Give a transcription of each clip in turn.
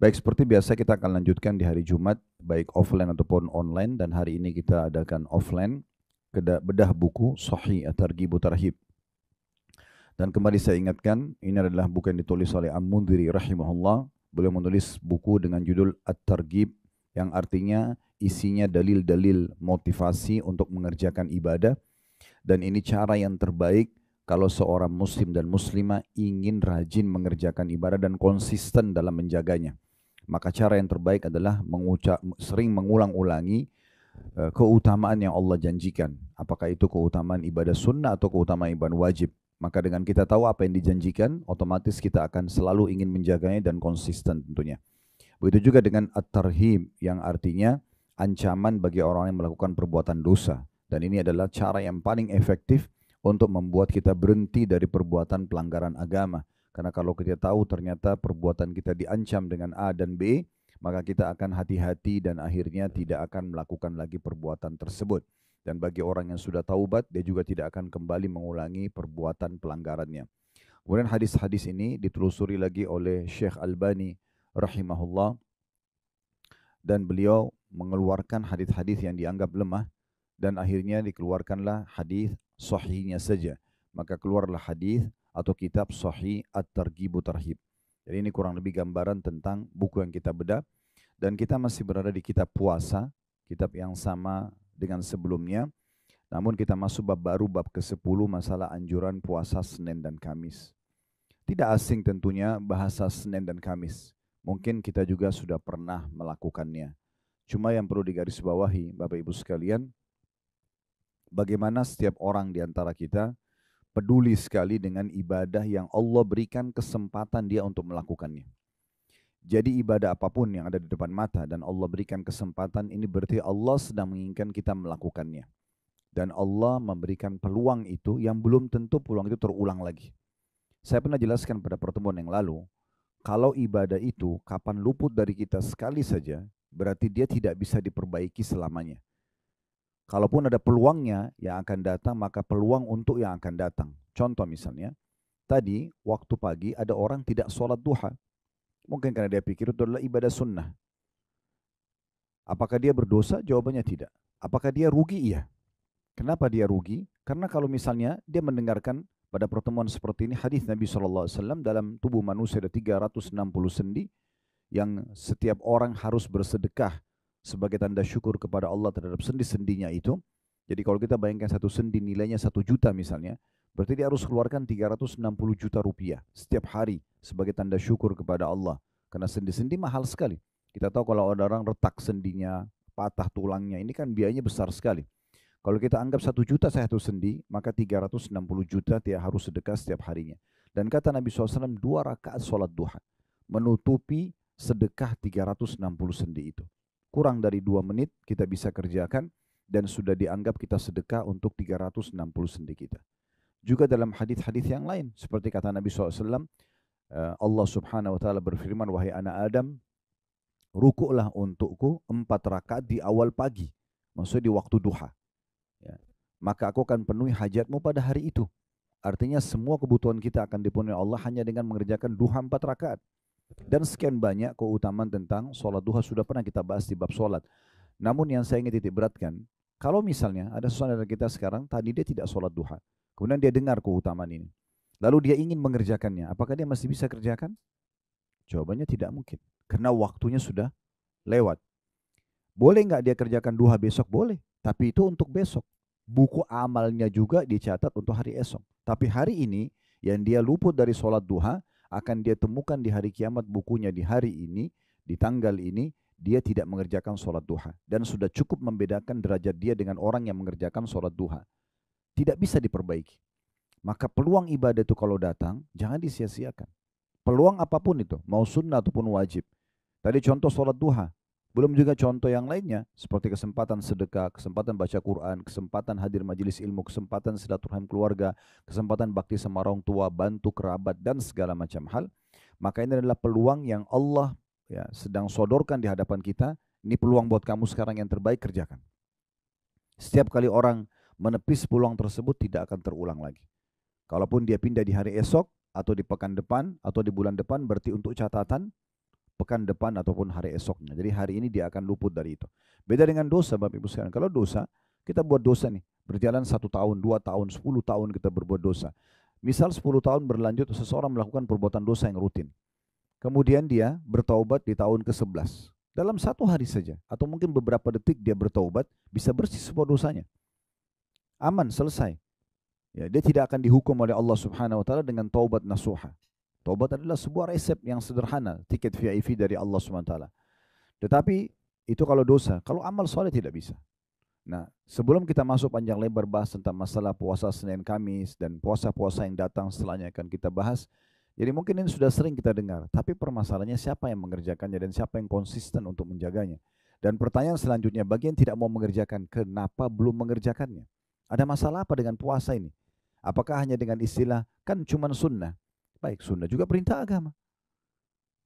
Baik, seperti biasa kita akan lanjutkan di hari Jumat, baik offline ataupun online, dan hari ini kita adakan offline, bedah buku Sahih At-Targhib Tarhib. Dan kembali saya ingatkan, ini adalah buku yang ditulis oleh Al-Mundhiri rahimahullah. Beliau menulis buku dengan judul At-Targhib, yang artinya isinya dalil-dalil motivasi untuk mengerjakan ibadah. Dan ini cara yang terbaik kalau seorang muslim dan muslimah ingin rajin mengerjakan ibadah dan konsisten dalam menjaganya. Maka cara yang terbaik adalah sering mengulang-ulangi keutamaan yang Allah janjikan. Apakah itu keutamaan ibadah sunnah atau keutamaan ibadah wajib. Maka dengan kita tahu apa yang dijanjikan, otomatis kita akan selalu ingin menjaganya dan konsisten tentunya. Begitu juga dengan at-tarhib yang artinya ancaman bagi orang yang melakukan perbuatan dosa. Dan ini adalah cara yang paling efektif untuk membuat kita berhenti dari perbuatan pelanggaran agama. Karena kalau kita tahu ternyata perbuatan kita diancam dengan A dan B, maka kita akan hati-hati dan akhirnya tidak akan melakukan lagi perbuatan tersebut. Dan bagi orang yang sudah taubat, dia juga tidak akan kembali mengulangi perbuatan pelanggarannya. Kemudian hadis-hadis ini ditelusuri lagi oleh Syekh Albani rahimahullah, dan beliau mengeluarkan hadis-hadis yang dianggap lemah, dan akhirnya dikeluarkanlah hadis sahihnya saja. Maka keluarlah hadis atau kitab Sahih At-Targhib Tarhib. Jadi ini kurang lebih gambaran tentang buku yang kita bedah, dan kita masih berada di kitab puasa, kitab yang sama dengan sebelumnya. Namun kita masuk bab baru, bab ke-10, masalah anjuran puasa Senin dan Kamis. Tidak asing tentunya bahasa Senin dan Kamis. Mungkin kita juga sudah pernah melakukannya. Cuma yang perlu digarisbawahi Bapak Ibu sekalian, bagaimana setiap orang di antara kita peduli sekali dengan ibadah yang Allah berikan kesempatan dia untuk melakukannya. Jadi ibadah apapun yang ada di depan mata dan Allah berikan kesempatan, ini berarti Allah sedang menginginkan kita melakukannya. Dan Allah memberikan peluang itu yang belum tentu peluang itu terulang lagi. Saya pernah jelaskan pada pertemuan yang lalu, kalau ibadah itu kapan luput dari kita sekali saja, berarti dia tidak bisa diperbaiki selamanya. Kalaupun ada peluangnya yang akan datang, maka peluang untuk yang akan datang. Contoh misalnya, tadi waktu pagi ada orang tidak sholat duha. Mungkin karena dia pikir itu adalah ibadah sunnah. Apakah dia berdosa? Jawabannya tidak. Apakah dia rugi? Iya. Kenapa dia rugi? Karena kalau misalnya dia mendengarkan pada pertemuan seperti ini, hadis Nabi SAW, dalam tubuh manusia ada 360 sendi, yang setiap orang harus bersedekah sebagai tanda syukur kepada Allah terhadap sendi-sendinya itu. Jadi kalau kita bayangkan satu sendi nilainya 1 juta misalnya, berarti dia harus keluarkan 360 juta rupiah setiap hari sebagai tanda syukur kepada Allah. Karena sendi-sendi mahal sekali. Kita tahu kalau ada orang retak sendinya, patah tulangnya, ini kan biayanya besar sekali. Kalau kita anggap 1 juta satu sendi, maka 360 juta dia harus sedekah setiap harinya. Dan kata Nabi SAW, 2 rakaat sholat duha menutupi sedekah 360 sendi itu. Kurang dari 2 menit kita bisa kerjakan dan sudah dianggap kita sedekah untuk 360 sendi kita. Juga dalam hadis-hadis yang lain, seperti kata Nabi SAW, Allah Subhanahu Wa Taala berfirman, wahai anak Adam, rukuklah untukku 4 rakaat di awal pagi, maksudnya di waktu duha. Ya. Maka aku akan penuhi hajatmu pada hari itu. Artinya semua kebutuhan kita akan dipenuhi Allah hanya dengan mengerjakan duha 4 rakaat. Dan sekian banyak keutamaan tentang sholat duha sudah pernah kita bahas di bab sholat. Namun yang saya ingin titik beratkan, kalau misalnya ada saudara kita sekarang, tadi dia tidak sholat duha, kemudian dia dengar keutamaan ini, lalu dia ingin mengerjakannya, apakah dia masih bisa kerjakan? Jawabannya tidak mungkin, karena waktunya sudah lewat. Boleh nggak dia kerjakan duha besok? Boleh, tapi itu untuk besok. Buku amalnya juga dicatat untuk hari esok. Tapi hari ini yang dia luput dari sholat duha, akan dia temukan di hari kiamat bukunya di hari ini, di tanggal ini, dia tidak mengerjakan sholat duha. Dan sudah cukup membedakan derajat dia dengan orang yang mengerjakan sholat duha. Tidak bisa diperbaiki. Maka peluang ibadah itu kalau datang, jangan disia-siakan. Peluang apapun itu, mau sunnah ataupun wajib. Tadi contoh sholat duha. Belum juga contoh yang lainnya, seperti kesempatan sedekah, kesempatan baca Quran, kesempatan hadir majelis ilmu, kesempatan silaturahim keluarga, kesempatan bakti sama orang tua, bantu kerabat, dan segala macam hal. Maka ini adalah peluang yang Allah sedang sodorkan di hadapan kita. Ini peluang buat kamu sekarang yang terbaik, kerjakan. Setiap kali orang menepis peluang tersebut tidak akan terulang lagi. Kalaupun dia pindah di hari esok, atau di pekan depan, atau di bulan depan, berarti untuk catatan, pekan depan ataupun hari esoknya. Jadi hari ini dia akan luput dari itu. Beda dengan dosa Bapak Ibu sekalian. Kalau dosa, kita buat dosa nih, berjalan 1 tahun, 2 tahun, 10 tahun kita berbuat dosa. Misal 10 tahun berlanjut seseorang melakukan perbuatan dosa yang rutin. Kemudian dia bertaubat di tahun ke-11. Dalam 1 hari saja, atau mungkin beberapa detik dia bertaubat, bisa bersih semua dosanya. Aman, selesai. Ya, dia tidak akan dihukum oleh Allah Subhanahu wa taala dengan taubat nasuha. Taubat adalah sebuah resep yang sederhana, tiket VIP dari Allah Subhanahu wa taala. Tetapi itu kalau dosa, kalau amal soleh tidak bisa. Nah, sebelum kita masuk panjang lebar bahas tentang masalah puasa Senin Kamis dan puasa-puasa yang datang setelahnya akan kita bahas. Jadi mungkin ini sudah sering kita dengar, tapi permasalahannya siapa yang mengerjakannya dan siapa yang konsisten untuk menjaganya. Dan pertanyaan selanjutnya, bagi yang tidak mau mengerjakan, kenapa belum mengerjakannya? Ada masalah apa dengan puasa ini? Apakah hanya dengan istilah, kan cuma sunnah? Baik, sunnah juga perintah agama.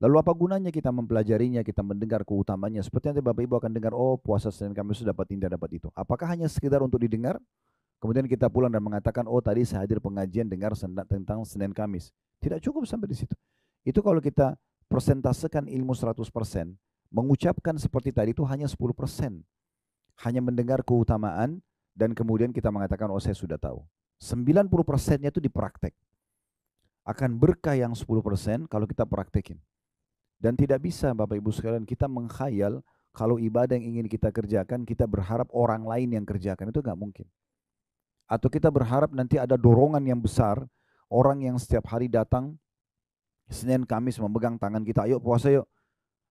Lalu apa gunanya kita mempelajarinya, kita mendengar keutamanya? Seperti nanti Bapak Ibu akan dengar, oh puasa Senin Kamis sudah dapat ini, dapat itu. Apakah hanya sekedar untuk didengar? Kemudian kita pulang dan mengatakan, oh tadi saya hadir pengajian dengar tentang Senin Kamis. Tidak cukup sampai di situ. Itu kalau kita persentasekan ilmu 100%, mengucapkan seperti tadi itu hanya 10%. Hanya mendengar keutamaan dan kemudian kita mengatakan, oh saya sudah tahu. 90%-nya itu dipraktek. Akan berkah yang 10% kalau kita praktekin. Dan tidak bisa Bapak Ibu sekalian kita mengkhayal kalau ibadah yang ingin kita kerjakan, kita berharap orang lain yang kerjakan. Itu nggak mungkin. Atau kita berharap nanti ada dorongan yang besar, orang yang setiap hari datang, Senin Kamis memegang tangan kita, ayo puasa yuk.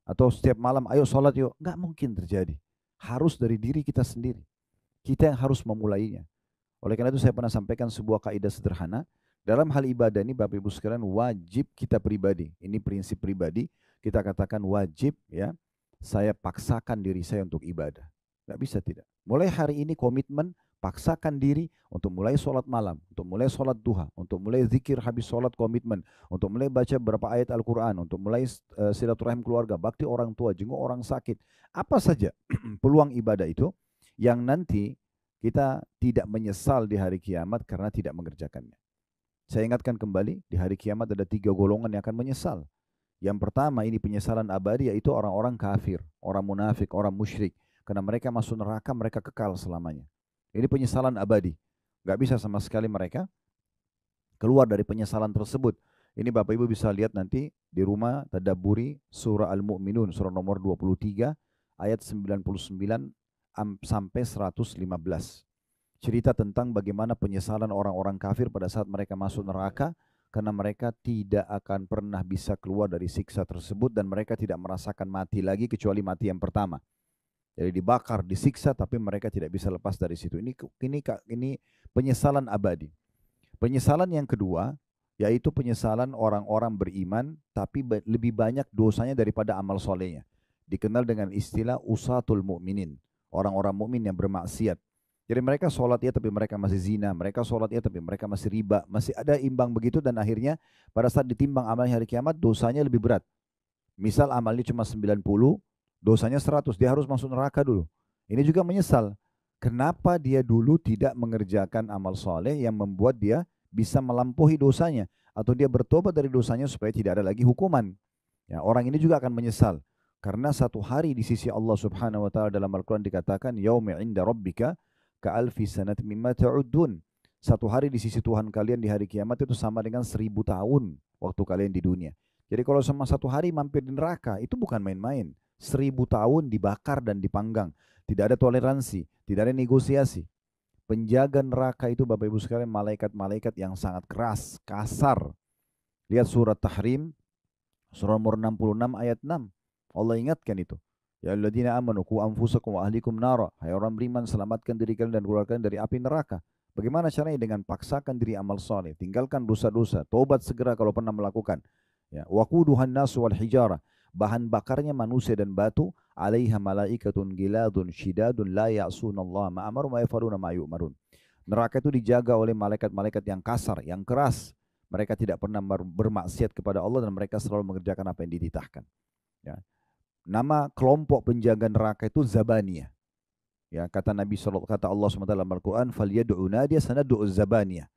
Atau setiap malam, ayo sholat yuk. Nggak mungkin terjadi. Harus dari diri kita sendiri. Kita yang harus memulainya. Oleh karena itu saya pernah sampaikan sebuah kaidah sederhana. Dalam hal ibadah ini Bapak Ibu sekalian wajib kita pribadi. Ini prinsip pribadi. Kita katakan wajib ya. Saya paksakan diri saya untuk ibadah. Nggak bisa tidak. Mulai hari ini komitmen. Paksakan diri untuk mulai sholat malam, untuk mulai sholat duha, untuk mulai zikir habis sholat komitmen, untuk mulai baca beberapa ayat Al-Quran, untuk mulai silaturahim keluarga, bakti orang tua, jenguk orang sakit. Apa saja peluang ibadah itu yang nanti kita tidak menyesal di hari kiamat karena tidak mengerjakannya. Saya ingatkan kembali, di hari kiamat ada 3 golongan yang akan menyesal. Yang pertama ini penyesalan abadi yaitu orang-orang kafir, orang munafik, orang musyrik. Karena mereka masuk neraka, mereka kekal selamanya. Ini penyesalan abadi. Gak bisa sama sekali mereka keluar dari penyesalan tersebut. Ini Bapak Ibu bisa lihat nanti di rumah tadabburi surah Al-Mu'minun, surah nomor 23 ayat 99 sampai 115. Cerita tentang bagaimana penyesalan orang-orang kafir pada saat mereka masuk neraka karena mereka tidak akan pernah bisa keluar dari siksa tersebut dan mereka tidak merasakan mati lagi kecuali mati yang pertama. Jadi dibakar, disiksa, tapi mereka tidak bisa lepas dari situ. Ini penyesalan abadi. Penyesalan yang kedua, yaitu penyesalan orang-orang beriman, tapi lebih banyak dosanya daripada amal solehnya. Dikenal dengan istilah usatul mu'minin. Orang-orang mukmin yang bermaksiat. Jadi mereka sholat ya, tapi mereka masih zina. Mereka sholat ya, tapi mereka masih riba. Masih ada imbang begitu, dan akhirnya pada saat ditimbang amalnya hari kiamat, dosanya lebih berat. Misal amalnya cuma 90, dosanya 100, dia harus masuk neraka dulu. Ini juga menyesal. Kenapa dia dulu tidak mengerjakan amal soleh yang membuat dia bisa melampaui dosanya. Atau dia bertobat dari dosanya supaya tidak ada lagi hukuman. Ya, orang ini juga akan menyesal. Karena satu hari di sisi Allah Subhanahu wa ta'ala dalam Al-Quran dikatakan, Yaumi inda rabbika ka'alfi sanat mimma ta'udun. Satu hari di sisi Tuhan kalian di hari kiamat itu sama dengan 1000 tahun waktu kalian di dunia. Jadi kalau sama satu hari mampir di neraka, itu bukan main-main. 1000 tahun dibakar dan dipanggang. Tidak ada toleransi, tidak ada negosiasi. Penjaga neraka itu Bapak Ibu sekalian malaikat-malaikat yang sangat keras, kasar. Lihat surat Tahrim, surah nomor 66 ayat 6. Allah ingatkan itu. Ya alladzina amanu qu anfusakum wa ahlikum nara. Hai orang beriman, selamatkan diri kalian dan keluarga kalian dari api neraka. Bagaimana caranya? Dengan paksakan diri amal saleh, tinggalkan dosa-dosa, tobat segera kalau pernah melakukan. Ya, waquduhan nasu wal hijara. Bahan bakarnya manusia dan batu, alaiha malaikatun giladun syidadun la ya'sunallaha ma amaru ma yafaluna ma yu'marun. Neraka itu dijaga oleh malaikat-malaikat yang kasar, yang keras. Mereka tidak pernah bermaksiat kepada Allah dan mereka selalu mengerjakan apa yang dititahkan. Ya. Nama kelompok penjaga neraka itu Zabaniyah. Ya, kata Nabi kata Allah SWT dalam Al-Quran, "Falyad'u nadiya sanad'u Zabaniyah."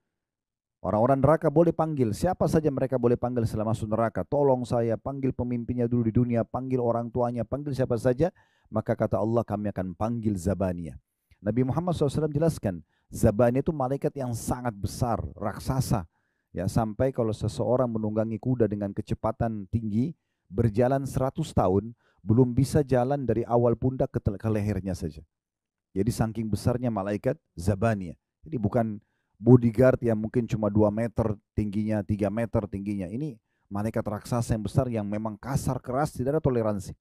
Orang-orang neraka boleh panggil, siapa saja mereka boleh panggil setelah masuk neraka. Tolong saya, panggil pemimpinnya dulu di dunia, panggil orang tuanya, panggil siapa saja. Maka kata Allah, kami akan panggil Zabaniyah. Nabi Muhammad SAW jelaskan, Zabaniyah itu malaikat yang sangat besar, raksasa. Ya, sampai kalau seseorang menunggangi kuda dengan kecepatan tinggi, berjalan 100 tahun, belum bisa jalan dari awal pundak ke lehernya saja. Jadi saking besarnya malaikat Zabaniyah. Jadi bukan bodyguard yang mungkin cuma 2 meter tingginya, 3 meter tingginya. Ini malaikat raksasa yang besar yang memang kasar, keras, tidak ada toleransi.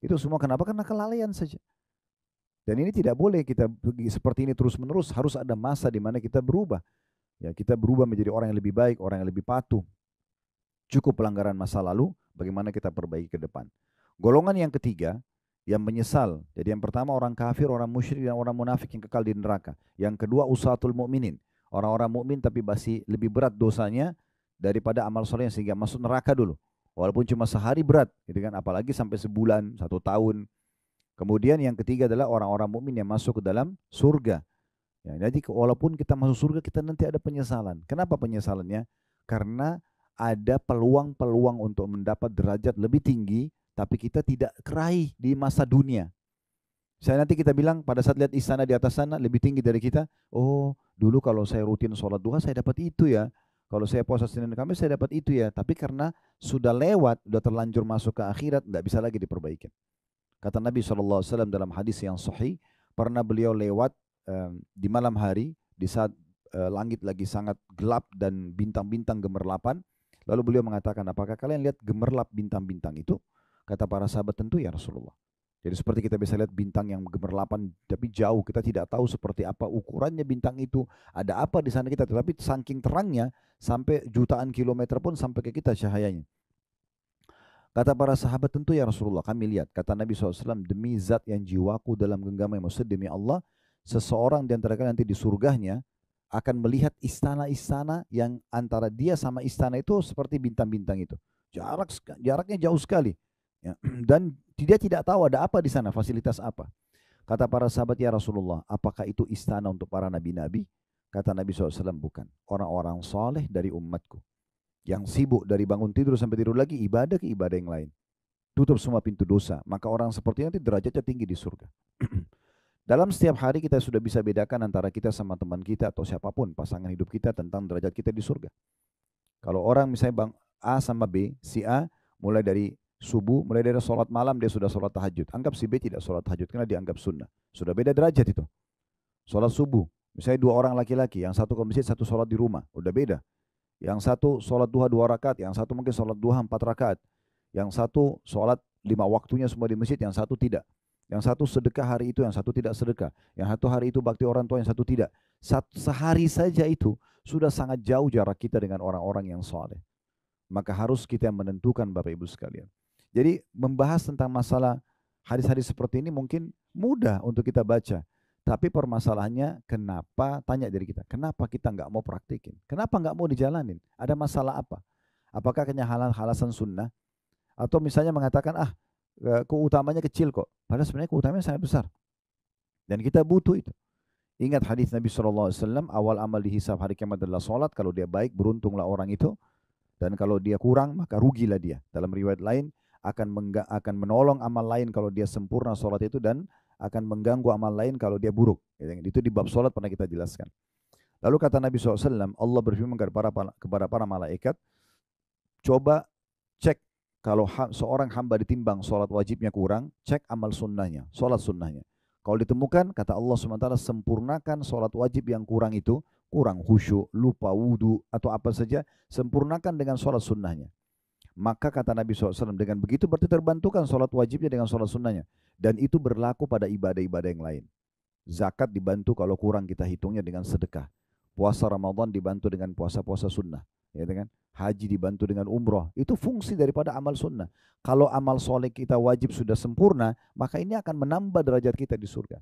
Itu semua kenapa? Karena kelalaian saja. Dan ini tidak boleh kita seperti ini terus-menerus. Harus ada masa di mana kita berubah. Ya, kita berubah menjadi orang yang lebih baik, orang yang lebih patuh. Cukup pelanggaran masa lalu, bagaimana kita perbaiki ke depan. Golongan yang ketiga, yang menyesal. Jadi yang pertama orang kafir, orang musyrik, dan orang munafik yang kekal di neraka. Yang kedua usatul mukminin. Orang-orang mukmin tapi masih lebih berat dosanya daripada amal soleh sehingga masuk neraka dulu. Walaupun cuma sehari berat, gitu kan? Apalagi sampai sebulan, 1 tahun. Kemudian yang ketiga adalah orang-orang mukmin yang masuk ke dalam surga. Ya, jadi walaupun kita masuk surga, kita nanti ada penyesalan. Kenapa penyesalannya? Karena ada peluang-peluang untuk mendapat derajat lebih tinggi, tapi kita tidak keraih di masa dunia. Saya nanti kita bilang pada saat lihat istana di atas sana lebih tinggi dari kita, oh dulu kalau saya rutin sholat duha saya dapat itu ya. Kalau saya puasa Senin dan Kamis saya dapat itu ya. Tapi karena sudah lewat, sudah terlanjur masuk ke akhirat, tidak bisa lagi diperbaiki. Kata Nabi SAW dalam hadis yang sahih, pernah beliau lewat di malam hari, di saat langit lagi sangat gelap dan bintang-bintang gemerlapan. Lalu beliau mengatakan, apakah kalian lihat gemerlap bintang-bintang itu? Kata para sahabat, tentu ya Rasulullah. Jadi seperti kita bisa lihat bintang yang gemerlapan tapi jauh, kita tidak tahu seperti apa ukurannya bintang itu, ada apa di sana kita, tetapi saking terangnya sampai jutaan kilometer pun sampai ke kita cahayanya. Kata para sahabat, tentu ya Rasulullah, kami lihat. Kata Nabi SAW, demi zat yang jiwaku dalam genggaman, maksud demi Allah, seseorang di antara kalian nanti di surganya akan melihat istana-istana yang antara dia sama istana itu seperti bintang-bintang itu. Jaraknya jauh sekali. Ya. Dan dia tidak tahu ada apa di sana, fasilitas apa. Kata para sahabat, ya Rasulullah, apakah itu istana untuk para nabi-nabi? Kata Nabi SAW, bukan. Orang-orang soleh dari umatku. Yang sibuk dari bangun tidur sampai tidur lagi, ibadah ke ibadah yang lain. Tutup semua pintu dosa. Maka orang seperti nanti derajatnya tinggi di surga. Dalam setiap hari kita sudah bisa bedakan antara kita sama teman kita atau siapapun pasangan hidup kita tentang derajat kita di surga. Kalau orang misalnya bang A sama B, si A mulai dari subuh, mulai dari sholat malam dia sudah sholat tahajud. Anggap si B tidak sholat tahajud karena dianggap sunnah. Sudah beda derajat itu. Sholat subuh, misalnya 2 orang laki-laki, yang satu ke masjid, satu sholat di rumah, udah beda. Yang satu sholat duha 2 rakaat, yang satu mungkin sholat duha 4 rakaat. Yang satu sholat 5 waktunya semua di masjid, yang satu tidak. Yang satu sedekah hari itu, yang satu tidak sedekah. Yang satu hari itu bakti orang tua, yang satu tidak. Sehari saja itu sudah sangat jauh jarak kita dengan orang-orang yang soleh. Maka harus kita yang menentukan Bapak Ibu sekalian. Jadi membahas tentang masalah hadis-hadis seperti ini mungkin mudah untuk kita baca. Tapi permasalahannya kenapa, tanya diri kita, kenapa kita nggak mau praktikin? Kenapa nggak mau dijalanin? Ada masalah apa? Apakah hanya alasan sunnah? Atau misalnya mengatakan, keutamanya kecil kok. Padahal sebenarnya keutamanya sangat besar. Dan kita butuh itu. Ingat hadis Nabi SAW, awal amal dihisab hari kiamat adalah sholat. Kalau dia baik, beruntunglah orang itu. Dan kalau dia kurang, maka rugilah dia. Dalam riwayat lain, akan menolong amal lain kalau dia sempurna sholat itu, dan akan mengganggu amal lain kalau dia buruk. Itu di bab sholat pernah kita jelaskan. Lalu kata Nabi SAW, Allah berfirman kepada para malaikat, coba cek kalau seorang hamba ditimbang sholat wajibnya kurang, cek amal sunnahnya, sholat sunnahnya. Kalau ditemukan, kata Allah SWT, sempurnakan sholat wajib yang kurang itu, kurang khusyuk, lupa wudhu, atau apa saja, sempurnakan dengan sholat sunnahnya. Maka kata Nabi SAW, dengan begitu berarti terbantukan sholat wajibnya dengan sholat sunnahnya. Dan itu berlaku pada ibadah-ibadah yang lain. Zakat dibantu kalau kurang kita hitungnya dengan sedekah. Puasa Ramadan dibantu dengan puasa-puasa sunnah. Ya kan? Haji dibantu dengan umroh. Itu fungsi daripada amal sunnah. Kalau amal soleh kita wajib sudah sempurna, maka ini akan menambah derajat kita di surga.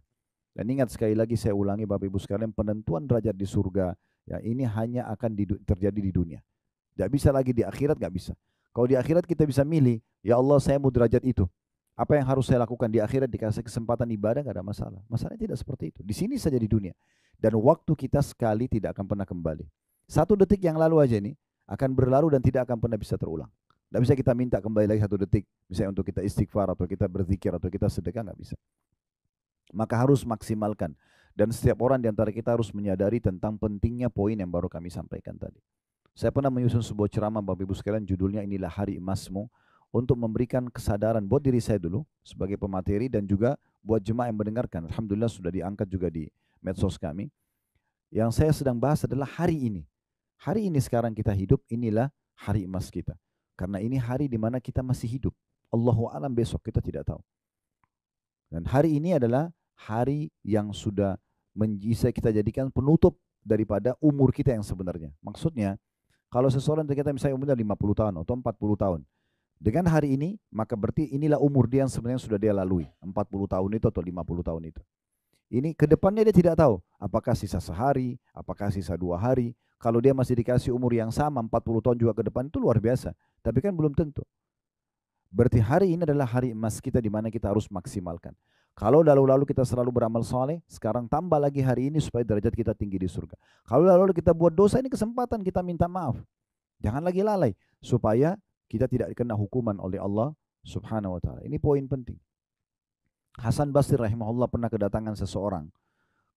Dan ingat sekali lagi saya ulangi Bapak Ibu sekalian, penentuan derajat di surga, ya ini hanya akan terjadi di dunia. Tidak bisa lagi di akhirat, nggak bisa. Kalau di akhirat kita bisa milih, ya Allah saya mau derajat itu. Apa yang harus saya lakukan di akhirat, dikasih kesempatan ibadah, nggak ada masalah. Masalahnya tidak seperti itu. Di sini saja di dunia. Dan waktu kita sekali tidak akan pernah kembali. 1 detik yang lalu aja ini akan berlalu dan tidak akan pernah bisa terulang. Tidak bisa kita minta kembali lagi 1 detik, misalnya untuk kita istighfar atau kita berzikir atau kita sedekah, nggak bisa. Maka harus maksimalkan. Dan setiap orang di antara kita harus menyadari tentang pentingnya poin yang baru kami sampaikan tadi. Saya pernah menyusun sebuah ceramah Bapak Ibu sekalian, judulnya inilah hari emasmu, untuk memberikan kesadaran buat diri saya dulu sebagai pemateri dan juga buat jemaah yang mendengarkan. Alhamdulillah sudah diangkat juga di medsos kami. Yang saya sedang bahas adalah hari ini. Hari ini sekarang kita hidup, inilah hari emas kita. Karena ini hari di mana kita masih hidup. Allahu a'lam besok kita tidak tahu. Dan hari ini adalah hari yang sudah bisa kita jadikan penutup daripada umur kita yang sebenarnya. Maksudnya, kalau seseorang dari kita misalnya umurnya 50 tahun atau 40 tahun, dengan hari ini, maka berarti inilah umur dia yang sebenarnya sudah dia lalui. 40 tahun itu atau 50 tahun itu. Ini ke depannya dia tidak tahu. Apakah sisa sehari, apakah sisa 2 hari. Kalau dia masih dikasih umur yang sama, 40 tahun juga ke depan, itu luar biasa. Tapi kan belum tentu. Berarti hari ini adalah hari emas kita di mana kita harus maksimalkan. Kalau lalu-lalu kita selalu beramal soleh, sekarang tambah lagi hari ini supaya derajat kita tinggi di surga. Kalau lalu-lalu kita buat dosa, ini kesempatan kita minta maaf. Jangan lagi lalai, supaya kita tidak kena hukuman oleh Allah subhanahu wa ta'ala. Ini poin penting. Hasan Basri rahimahullah pernah kedatangan seseorang.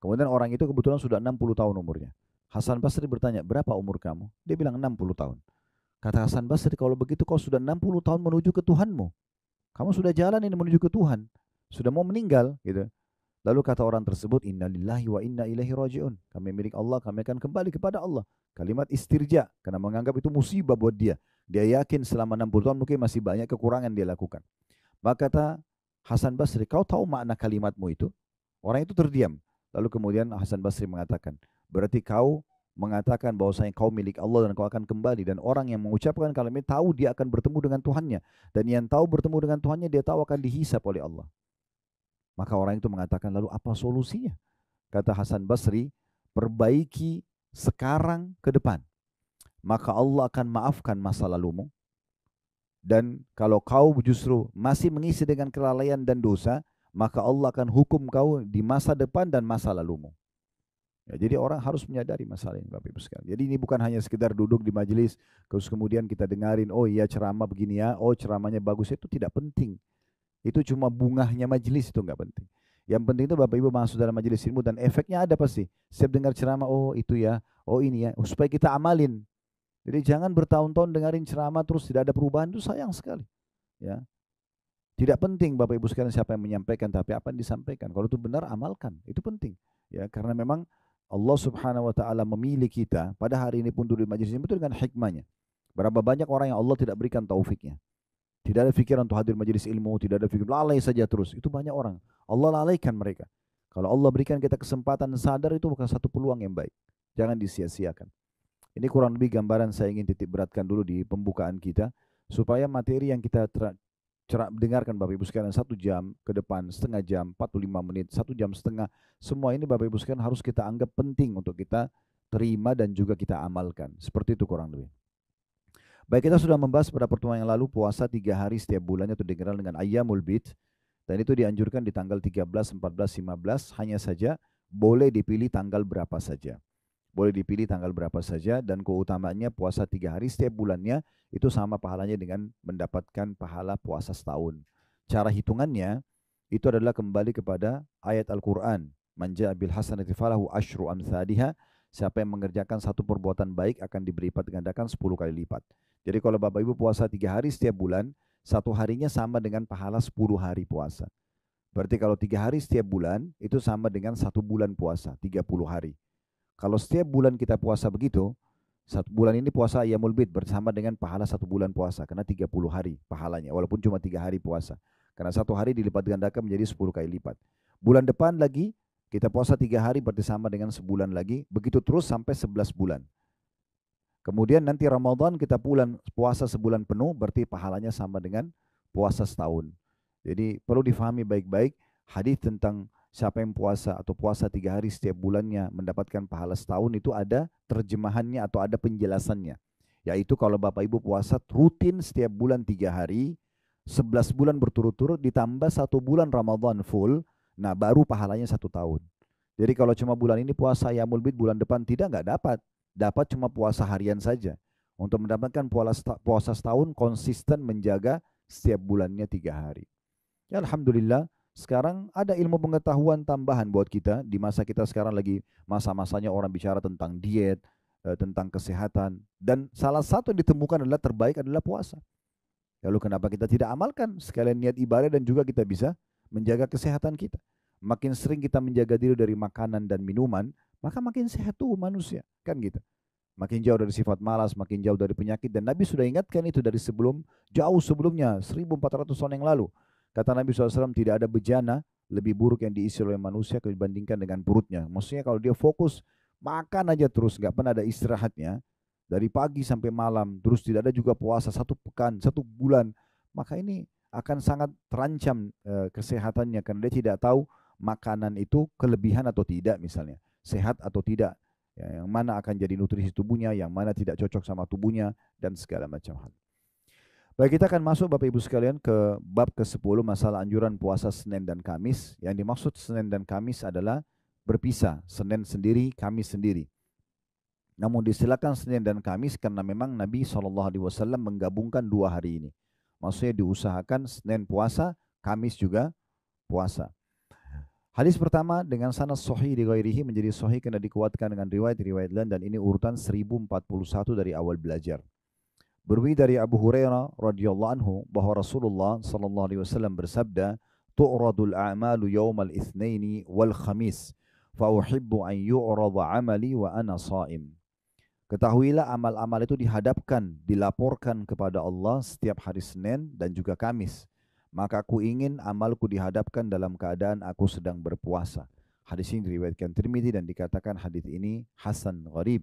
Kemudian orang itu kebetulan sudah 60 tahun umurnya. Hasan Basri bertanya, berapa umur kamu? Dia bilang 60 tahun. Kata Hasan Basri, kalau begitu kau sudah 60 tahun menuju ke Tuhanmu. Kamu sudah jalan ini menuju ke Tuhan. Sudah mau meninggal gitu. Lalu kata orang tersebut, innalillahi wa inna ilaihi raji'un. Kami milik Allah, kami akan kembali kepada Allah. Kalimat istirja, karena menganggap itu musibah buat dia. Dia yakin selama 60 tahun mungkin masih banyak kekurangan dia lakukan. Maka kata Hasan Basri, kau tahu makna kalimatmu itu? Orang itu terdiam. Lalu kemudian Hasan Basri mengatakan, berarti kau mengatakan bahwasanya kau milik Allah dan kau akan kembali. Dan orang yang mengucapkan kalimat ini tahu dia akan bertemu dengan Tuhannya. Dan yang tahu bertemu dengan Tuhannya, dia tahu akan dihisap oleh Allah. Maka orang itu mengatakan, lalu apa solusinya? Kata Hasan Basri, perbaiki sekarang ke depan. Maka Allah akan maafkan masa lalumu. Dan kalau kau justru masih mengisi dengan kelalaian dan dosa, maka Allah akan hukum kau di masa depan dan masa lalumu. Ya, jadi orang harus menyadari masalah ini Bapak Ibu sekalian. Jadi ini bukan hanya sekedar duduk di majelis, terus kemudian kita dengarin, oh iya ceramah begini ya, oh ceramahnya bagus, itu tidak penting. Itu cuma bungahnya majelis, itu enggak penting. Yang penting itu Bapak Ibu masuk dalam majelis ilmu dan efeknya ada pasti. Setiap dengar ceramah, oh itu ya, oh ini ya, supaya kita amalin. Jadi jangan bertahun-tahun dengarin ceramah terus tidak ada perubahan, itu sayang sekali. Ya. Tidak penting Bapak Ibu sekalian siapa yang menyampaikan, tapi apa yang disampaikan. Kalau itu benar, amalkan. Itu penting. Ya, karena memang Allah Subhanahu wa taala memilih kita pada hari ini pun duduk di majelis ilmu itu dengan hikmahnya. Berapa banyak orang yang Allah tidak berikan taufiknya. Tidak ada pikiran untuk hadir majelis ilmu, tidak ada pikiran lalai saja terus. Itu banyak orang. Allah lalaikan mereka. Kalau Allah berikan kita kesempatan sadar, itu bukan satu peluang yang baik. Jangan disia-siakan. Ini kurang lebih gambaran saya ingin titik beratkan dulu di pembukaan kita, supaya materi yang kita dengarkan Bapak Ibu sekalian 1 jam ke depan, setengah jam, 45 menit, 1 jam setengah, semua ini Bapak Ibu sekalian harus kita anggap penting untuk kita terima dan juga kita amalkan. Seperti itu kurang lebih. Baik, kita sudah membahas pada pertemuan yang lalu puasa 3 hari setiap bulannya, atau dikenal dengan Ayyamul Bid, dan itu dianjurkan di tanggal 13, 14, 15, hanya saja boleh dipilih tanggal berapa saja. Boleh dipilih tanggal berapa saja, dan keutamaannya puasa 3 hari setiap bulannya itu sama pahalanya dengan mendapatkan pahala puasa setahun. Cara hitungannya itu adalah kembali kepada ayat Al-Quran. Man ja'a bil hasanati falahu asyru amthaliha. Siapa yang mengerjakan satu perbuatan baik akan diberi lipat gandakan 10 kali lipat. Jadi kalau Bapak Ibu puasa 3 hari setiap bulan, 1 harinya sama dengan pahala 10 hari puasa. Berarti kalau 3 hari setiap bulan itu sama dengan 1 bulan puasa, 30 hari. Kalau setiap bulan kita puasa begitu, 1 bulan ini puasa Ayyamul Bid bersama dengan pahala 1 bulan puasa, karena 30 hari pahalanya, walaupun cuma 3 hari puasa. Karena 1 hari dilipat gandakan menjadi 10 kali lipat. Bulan depan lagi kita puasa 3 hari berarti sama dengan sebulan lagi, begitu terus sampai 11 bulan. Kemudian nanti Ramadan kita puasa sebulan penuh, berarti pahalanya sama dengan puasa setahun. Jadi perlu difahami baik-baik hadis tentang siapa yang puasa atau puasa 3 hari setiap bulannya mendapatkan pahala setahun, itu ada terjemahannya atau ada penjelasannya. Yaitu kalau Bapak Ibu puasa rutin setiap bulan 3 hari, 11 bulan berturut-turut ditambah 1 bulan Ramadan full, nah baru pahalanya 1 tahun. Jadi kalau cuma bulan ini puasa Ayyamul Bid, bulan depan tidak, nggak dapat. dapat cuma puasa harian saja. Untuk mendapatkan puasa setahun konsisten menjaga setiap bulannya 3 hari. Ya Alhamdulillah, sekarang ada ilmu pengetahuan tambahan buat kita. Di masa kita sekarang lagi masa-masanya orang bicara tentang diet, tentang kesehatan. Dan salah satu yang ditemukan adalah terbaik adalah puasa. Lalu kenapa kita tidak amalkan? Sekalian niat ibadah dan juga kita bisa menjaga kesehatan kita. Makin sering kita menjaga diri dari makanan dan minuman, maka makin sehat tuh manusia. Kan gitu. Makin jauh dari sifat malas, makin jauh dari penyakit. Dan Nabi sudah ingatkan itu dari jauh sebelumnya, 1400 tahun yang lalu. Kata Nabi SAW, tidak ada bejana lebih buruk yang diisi oleh manusia dibandingkan dengan perutnya. Maksudnya kalau dia fokus, makan aja terus, nggak pernah ada istirahatnya. Dari pagi sampai malam, terus tidak ada juga puasa 1 pekan, 1 bulan. Maka ini akan sangat terancam kesehatannya, karena dia tidak tahu makanan itu kelebihan atau tidak misalnya. Sehat atau tidak. Ya, yang mana akan jadi nutrisi tubuhnya, yang mana tidak cocok sama tubuhnya, dan segala macam hal. Baik, kita akan masuk Bapak Ibu sekalian ke bab ke-10, masalah anjuran puasa Senin dan Kamis. Yang dimaksud Senin dan Kamis adalah berpisah, Senin sendiri, Kamis sendiri. Namun disilakan Senin dan Kamis karena memang Nabi SAW menggabungkan 2 hari ini. Maksudnya diusahakan Senin puasa, Kamis juga puasa. Hadis pertama dengan sanad sahih di ghairihi menjadi sahih karena dikuatkan dengan riwayat-riwayat lain, dan ini urutan 1041 dari awal belajar. Berwi dari Abu Hurairah radhiyallahu anhu bahwa Rasulullah sallallahu alaihi wasallam bersabda, "Tu'radul a'malu yaumal itsnaini wal khamis, fa uhibbu an yu'rada 'amali wa ana sha'im." Ketahuilah amal-amal itu dihadapkan, dilaporkan kepada Allah setiap hari Senin dan juga Kamis. Maka aku ingin amalku dihadapkan dalam keadaan aku sedang berpuasa. Hadis ini diriwayatkan Tirmidzi dan dikatakan hadis ini hasan gharib.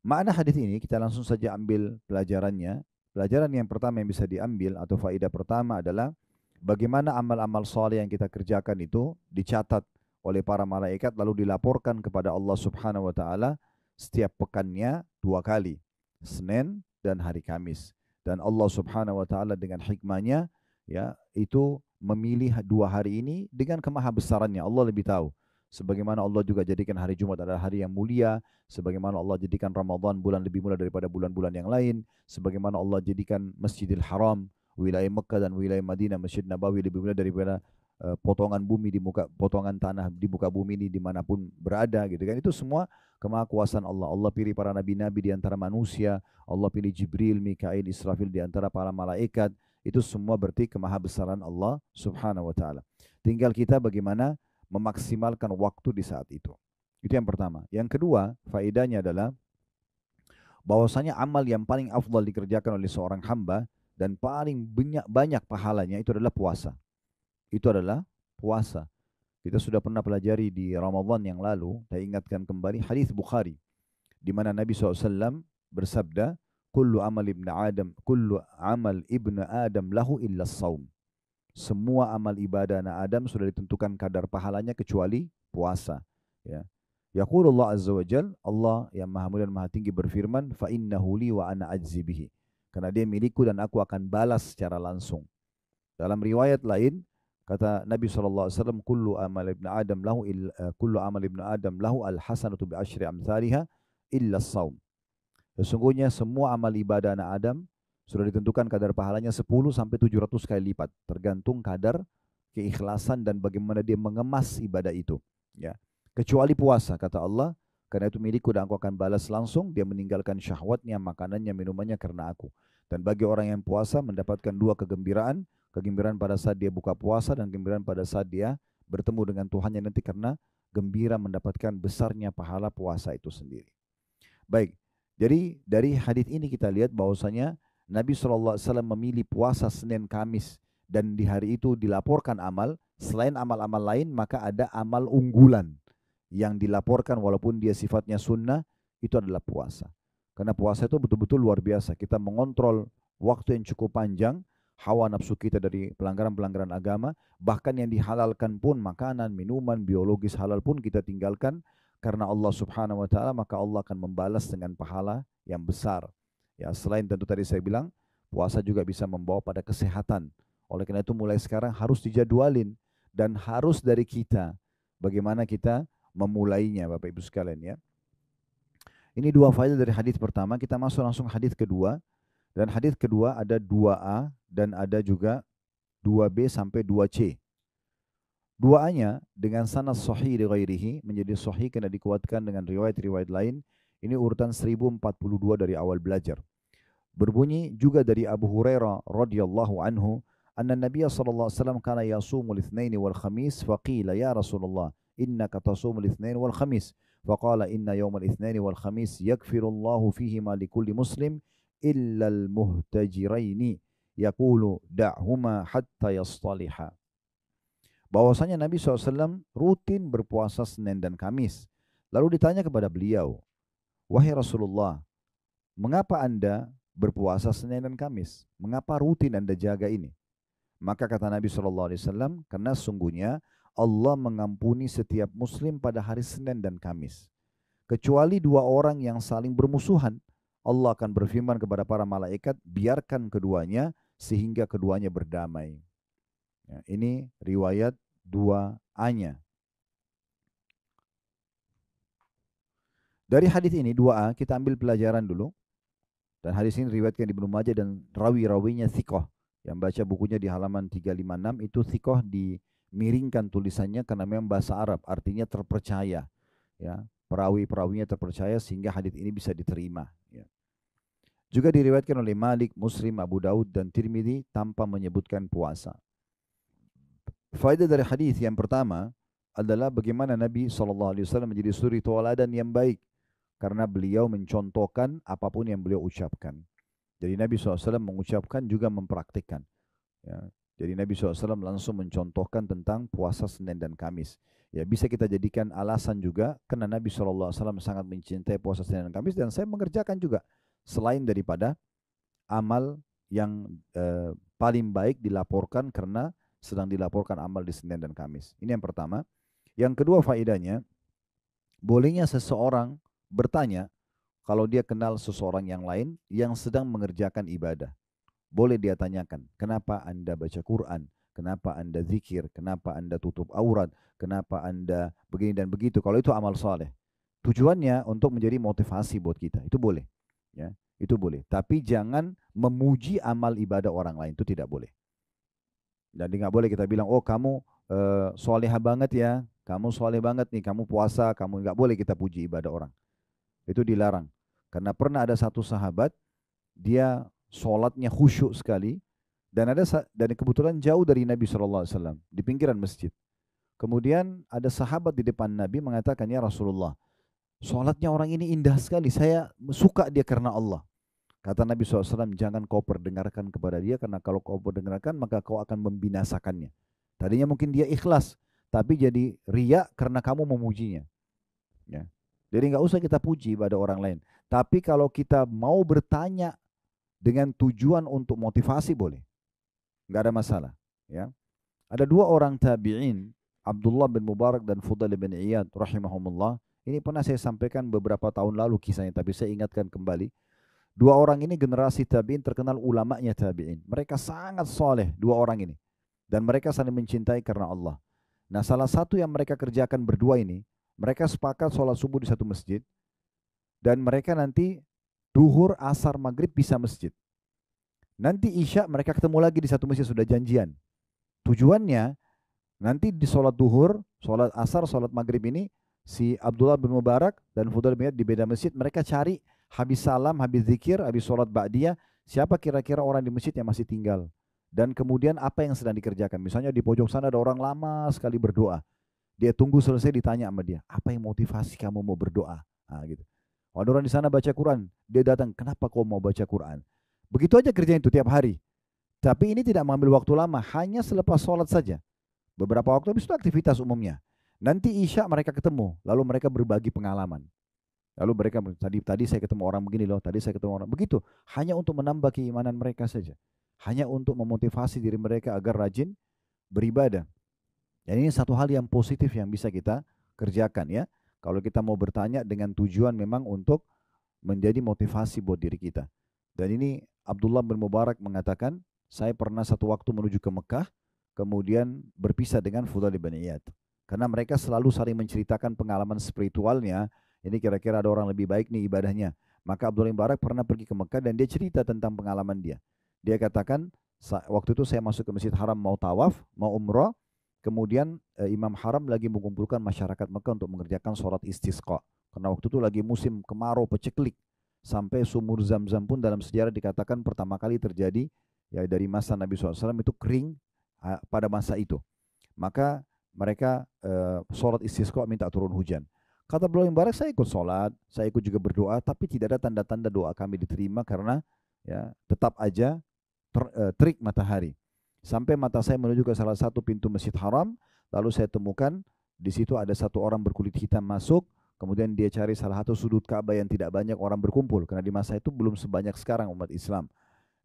Makna hadis ini kita langsung saja ambil pelajarannya. Pelajaran yang pertama yang bisa diambil atau faedah pertama adalah bagaimana amal-amal saleh yang kita kerjakan itu dicatat oleh para malaikat lalu dilaporkan kepada Allah Subhanahu wa taala setiap pekannya 2 kali, Senin dan hari Kamis. Dan Allah Subhanahu wa taala dengan hikmahnya ya itu memilih 2 hari ini dengan kemahabesarannya. Allah lebih tahu. Sebagaimana Allah juga jadikan hari Jumat adalah hari yang mulia, sebagaimana Allah jadikan Ramadan bulan lebih mulia daripada bulan-bulan yang lain, sebagaimana Allah jadikan Masjidil Haram, wilayah Mekah dan wilayah Madinah, Masjid Nabawi lebih mulia daripada potongan bumi di muka potongan tanah di muka bumi ini dimanapun berada gitu kan. Itu semua kemahakuasaan Allah. Allah pilih para nabi-nabi di antara manusia, Allah pilih Jibril, Mikail, Israfil di antara para malaikat. Itu semua berarti kemahabesaran Allah Subhanahu wa taala. Tinggal kita bagaimana memaksimalkan waktu di saat itu. Itu yang pertama. Yang kedua, faedahnya adalah bahwasanya amal yang paling afdal dikerjakan oleh seorang hamba dan paling banyak pahalanya itu adalah puasa. Itu adalah puasa. Kita sudah pernah pelajari di Ramadan yang lalu, saya ingatkan kembali hadis Bukhari di mana Nabi SAW bersabda, kullu amal ibnu Adam lahu illa saum. Semua amal ibadah anak Adam sudah ditentukan kadar pahalanya kecuali puasa. Ya. Yaqulullah azza wa jal, Allah yang maha mulia dan maha tinggi berfirman, fa innahu li wa ana ajzi bihi. Karena dia milikku dan aku akan balas secara langsung. Dalam riwayat lain, kata Nabi SAW, kullu amal ibnu Adam lahu al-hasanatu bi asyri amthaliha illa saum. Sesungguhnya semua amal ibadah anak Adam sudah ditentukan kadar pahalanya 10 sampai 700 kali lipat, tergantung kadar keikhlasan dan bagaimana dia mengemas ibadah itu. Ya. Kecuali puasa, kata Allah, karena itu milikku dan aku akan balas langsung, dia meninggalkan syahwatnya, makanannya, minumannya karena aku. Dan bagi orang yang puasa mendapatkan 2 kegembiraan, kegembiraan pada saat dia buka puasa dan kegembiraan pada saat dia bertemu dengan Tuhannya nanti karena gembira mendapatkan besarnya pahala puasa itu sendiri. Baik, jadi dari hadis ini kita lihat bahwasanya Nabi SAW memilih puasa Senin Kamis dan di hari itu dilaporkan amal, selain amal-amal lain maka ada amal unggulan yang dilaporkan walaupun dia sifatnya sunnah, itu adalah puasa. Karena puasa itu betul-betul luar biasa, kita mengontrol waktu yang cukup panjang, hawa nafsu kita dari pelanggaran-pelanggaran agama, bahkan yang dihalalkan pun makanan, minuman, biologis halal pun kita tinggalkan karena Allah Subhanahu wa taala, maka Allah akan membalas dengan pahala yang besar. Ya, selain tentu tadi saya bilang, puasa juga bisa membawa pada kesehatan. Oleh karena itu mulai sekarang harus dijadwalin dan harus dari kita bagaimana kita memulainya Bapak Ibu sekalian ya. Ini dua faedah dari hadis pertama. Kita masuk langsung hadis kedua. Dan hadis kedua ada 2A dan ada juga 2B sampai 2C. 2A-nya dengan sanad sahih li ghairihi, menjadi sahih karena dikuatkan dengan riwayat-riwayat lain. Ini urutan 1042 dari awal belajar. Berbunyi juga dari Abu Hurairah radhiyallahu anhu, anna Nabiy sallallahu alaihi wasallam kana yasumul itsnain wal khamis, faqila ya Rasulullah innaka tasumul itsnain wal khamis, faqala inna yawmal itsnain wal khamis yakfirullahu fihima likulli muslim illa al muhtajiraini yaqulu da'huma hatta yastaliha. Bahwasanya Nabi SAW rutin berpuasa Senin dan Kamis. Lalu ditanya kepada beliau, wahai Rasulullah, mengapa Anda berpuasa Senin dan Kamis? Mengapa rutin Anda jaga ini? Maka kata Nabi SAW, karena sungguhnya Allah mengampuni setiap muslim pada hari Senin dan Kamis. Kecuali dua orang yang saling bermusuhan. Allah akan berfirman kepada para malaikat, biarkan keduanya sehingga keduanya berdamai. Ya, ini riwayat 2A-nya. Dari hadis ini 2A kita ambil pelajaran dulu. Dan hadis ini riwayatkan di Ibnu Majah dan rawi-rawinya thiqah. Yang baca bukunya di halaman 356 itu thiqah dimiringkan tulisannya karena memang bahasa Arab, artinya terpercaya. Ya, perawi-perawinya terpercaya sehingga hadis ini bisa diterima. Ya. Juga diriwayatkan oleh Malik, Muslim, Abu Daud dan Tirmidzi tanpa menyebutkan puasa. Faedah dari hadis yang pertama adalah bagaimana Nabi SAW menjadi suri tauladan yang baik karena beliau mencontohkan apapun yang beliau ucapkan. Jadi Nabi SAW mengucapkan juga mempraktikkan. Ya. Jadi Nabi SAW langsung mencontohkan tentang puasa Senin dan Kamis. Ya, bisa kita jadikan alasan juga karena Nabi SAW sangat mencintai puasa Senin dan Kamis dan saya mengerjakan juga selain daripada amal yang paling baik dilaporkan karena sedang dilaporkan amal di Senin dan Kamis. Ini yang pertama. Yang kedua faedahnya, bolehnya seseorang bertanya kalau dia kenal seseorang yang lain yang sedang mengerjakan ibadah. Boleh dia tanyakan, kenapa Anda baca Quran? Kenapa Anda zikir? Kenapa Anda tutup aurat? Kenapa Anda begini dan begitu? Kalau itu amal soleh. Tujuannya untuk menjadi motivasi buat kita. Itu boleh. Ya, itu boleh. Tapi jangan memuji amal ibadah orang lain. Itu tidak boleh. Jadi nggak boleh kita bilang, oh kamu solehah banget ya, kamu soleh banget nih, kamu puasa, kamu nggak boleh kita puji ibadah orang. Itu dilarang. Karena pernah ada satu sahabat, dia sholatnya khusyuk sekali, dan kebetulan jauh dari Nabi SAW, di pinggiran masjid. Kemudian ada sahabat di depan Nabi mengatakan, ya Rasulullah, sholatnya orang ini indah sekali, saya suka dia karena Allah. Kata Nabi SAW, jangan kau perdengarkan kepada dia, karena kalau kau perdengarkan, maka kau akan membinasakannya. Tadinya mungkin dia ikhlas, tapi jadi riya karena kamu memujinya. Ya. Jadi nggak usah kita puji pada orang lain. Tapi kalau kita mau bertanya dengan tujuan untuk motivasi, boleh. Nggak ada masalah. Ya. Ada dua orang tabi'in, Abdullah bin Mubarak dan Fudail bin Iyad rahimahumullah. Ini pernah saya sampaikan beberapa tahun lalu kisahnya, tapi saya ingatkan kembali. Dua orang ini generasi tabi'in terkenal ulamanya tabi'in. Mereka sangat soleh, dua orang ini. Dan mereka saling mencintai karena Allah. Nah, salah satu yang mereka kerjakan berdua ini, mereka sepakat sholat subuh di satu masjid. Dan mereka nanti duhur, asar, maghrib bisa masjid. Nanti isya mereka ketemu lagi di satu masjid, sudah janjian. Tujuannya, nanti di sholat duhur, sholat asar, sholat maghrib ini, si Abdullah bin Mubarak dan Fudail bin Iyad di beda masjid, mereka cari habis salam, habis zikir, habis sholat ba'diyah, siapa kira-kira orang di masjid yang masih tinggal. Dan kemudian apa yang sedang dikerjakan. Misalnya di pojok sana ada orang lama sekali berdoa. Dia tunggu selesai, ditanya sama dia, apa yang motivasi kamu mau berdoa? Nah, gitu. Ada orang di sana baca Quran, dia datang, kenapa kau mau baca Quran? Begitu aja kerjaan itu tiap hari. Tapi ini tidak mengambil waktu lama, hanya selepas sholat saja. Beberapa waktu habis itu aktivitas umumnya. Nanti isya mereka ketemu, lalu mereka berbagi pengalaman. Lalu mereka, tadi saya ketemu orang begini loh, tadi saya ketemu orang begitu. Hanya untuk menambah keimanan mereka saja. Hanya untuk memotivasi diri mereka agar rajin beribadah. Dan ini satu hal yang positif yang bisa kita kerjakan ya. Kalau kita mau bertanya dengan tujuan memang untuk menjadi motivasi buat diri kita. Dan ini Abdullah bin Mubarak mengatakan, saya pernah satu waktu menuju ke Mekah, kemudian berpisah dengan Fudail bin Iyad. Karena mereka selalu saling menceritakan pengalaman spiritualnya ini kira-kira ada orang lebih baik nih ibadahnya. Maka Abdullah bin Mubarak pernah pergi ke Mekah dan dia cerita tentang pengalaman dia. Dia katakan, waktu itu saya masuk ke Masjid Haram mau tawaf, mau umrah, kemudian Imam Haram lagi mengumpulkan masyarakat Mekah untuk mengerjakan sholat istisqa. Karena waktu itu lagi musim kemarau peceklik. Sampai sumur Zam-Zam pun dalam sejarah dikatakan pertama kali terjadi ya dari masa Nabi SAW itu kering pada masa itu. Maka mereka sholat istisqa minta turun hujan. Kata Abdullah bin Mubarak, saya ikut sholat, saya ikut juga berdoa, tapi tidak ada tanda-tanda doa kami diterima karena ya tetap aja terik matahari. Sampai mata saya menuju ke salah satu pintu Masjid Haram, lalu saya temukan di situ ada satu orang berkulit hitam masuk, kemudian dia cari salah satu sudut Ka'bah yang tidak banyak orang berkumpul, karena di masa itu belum sebanyak sekarang umat Islam.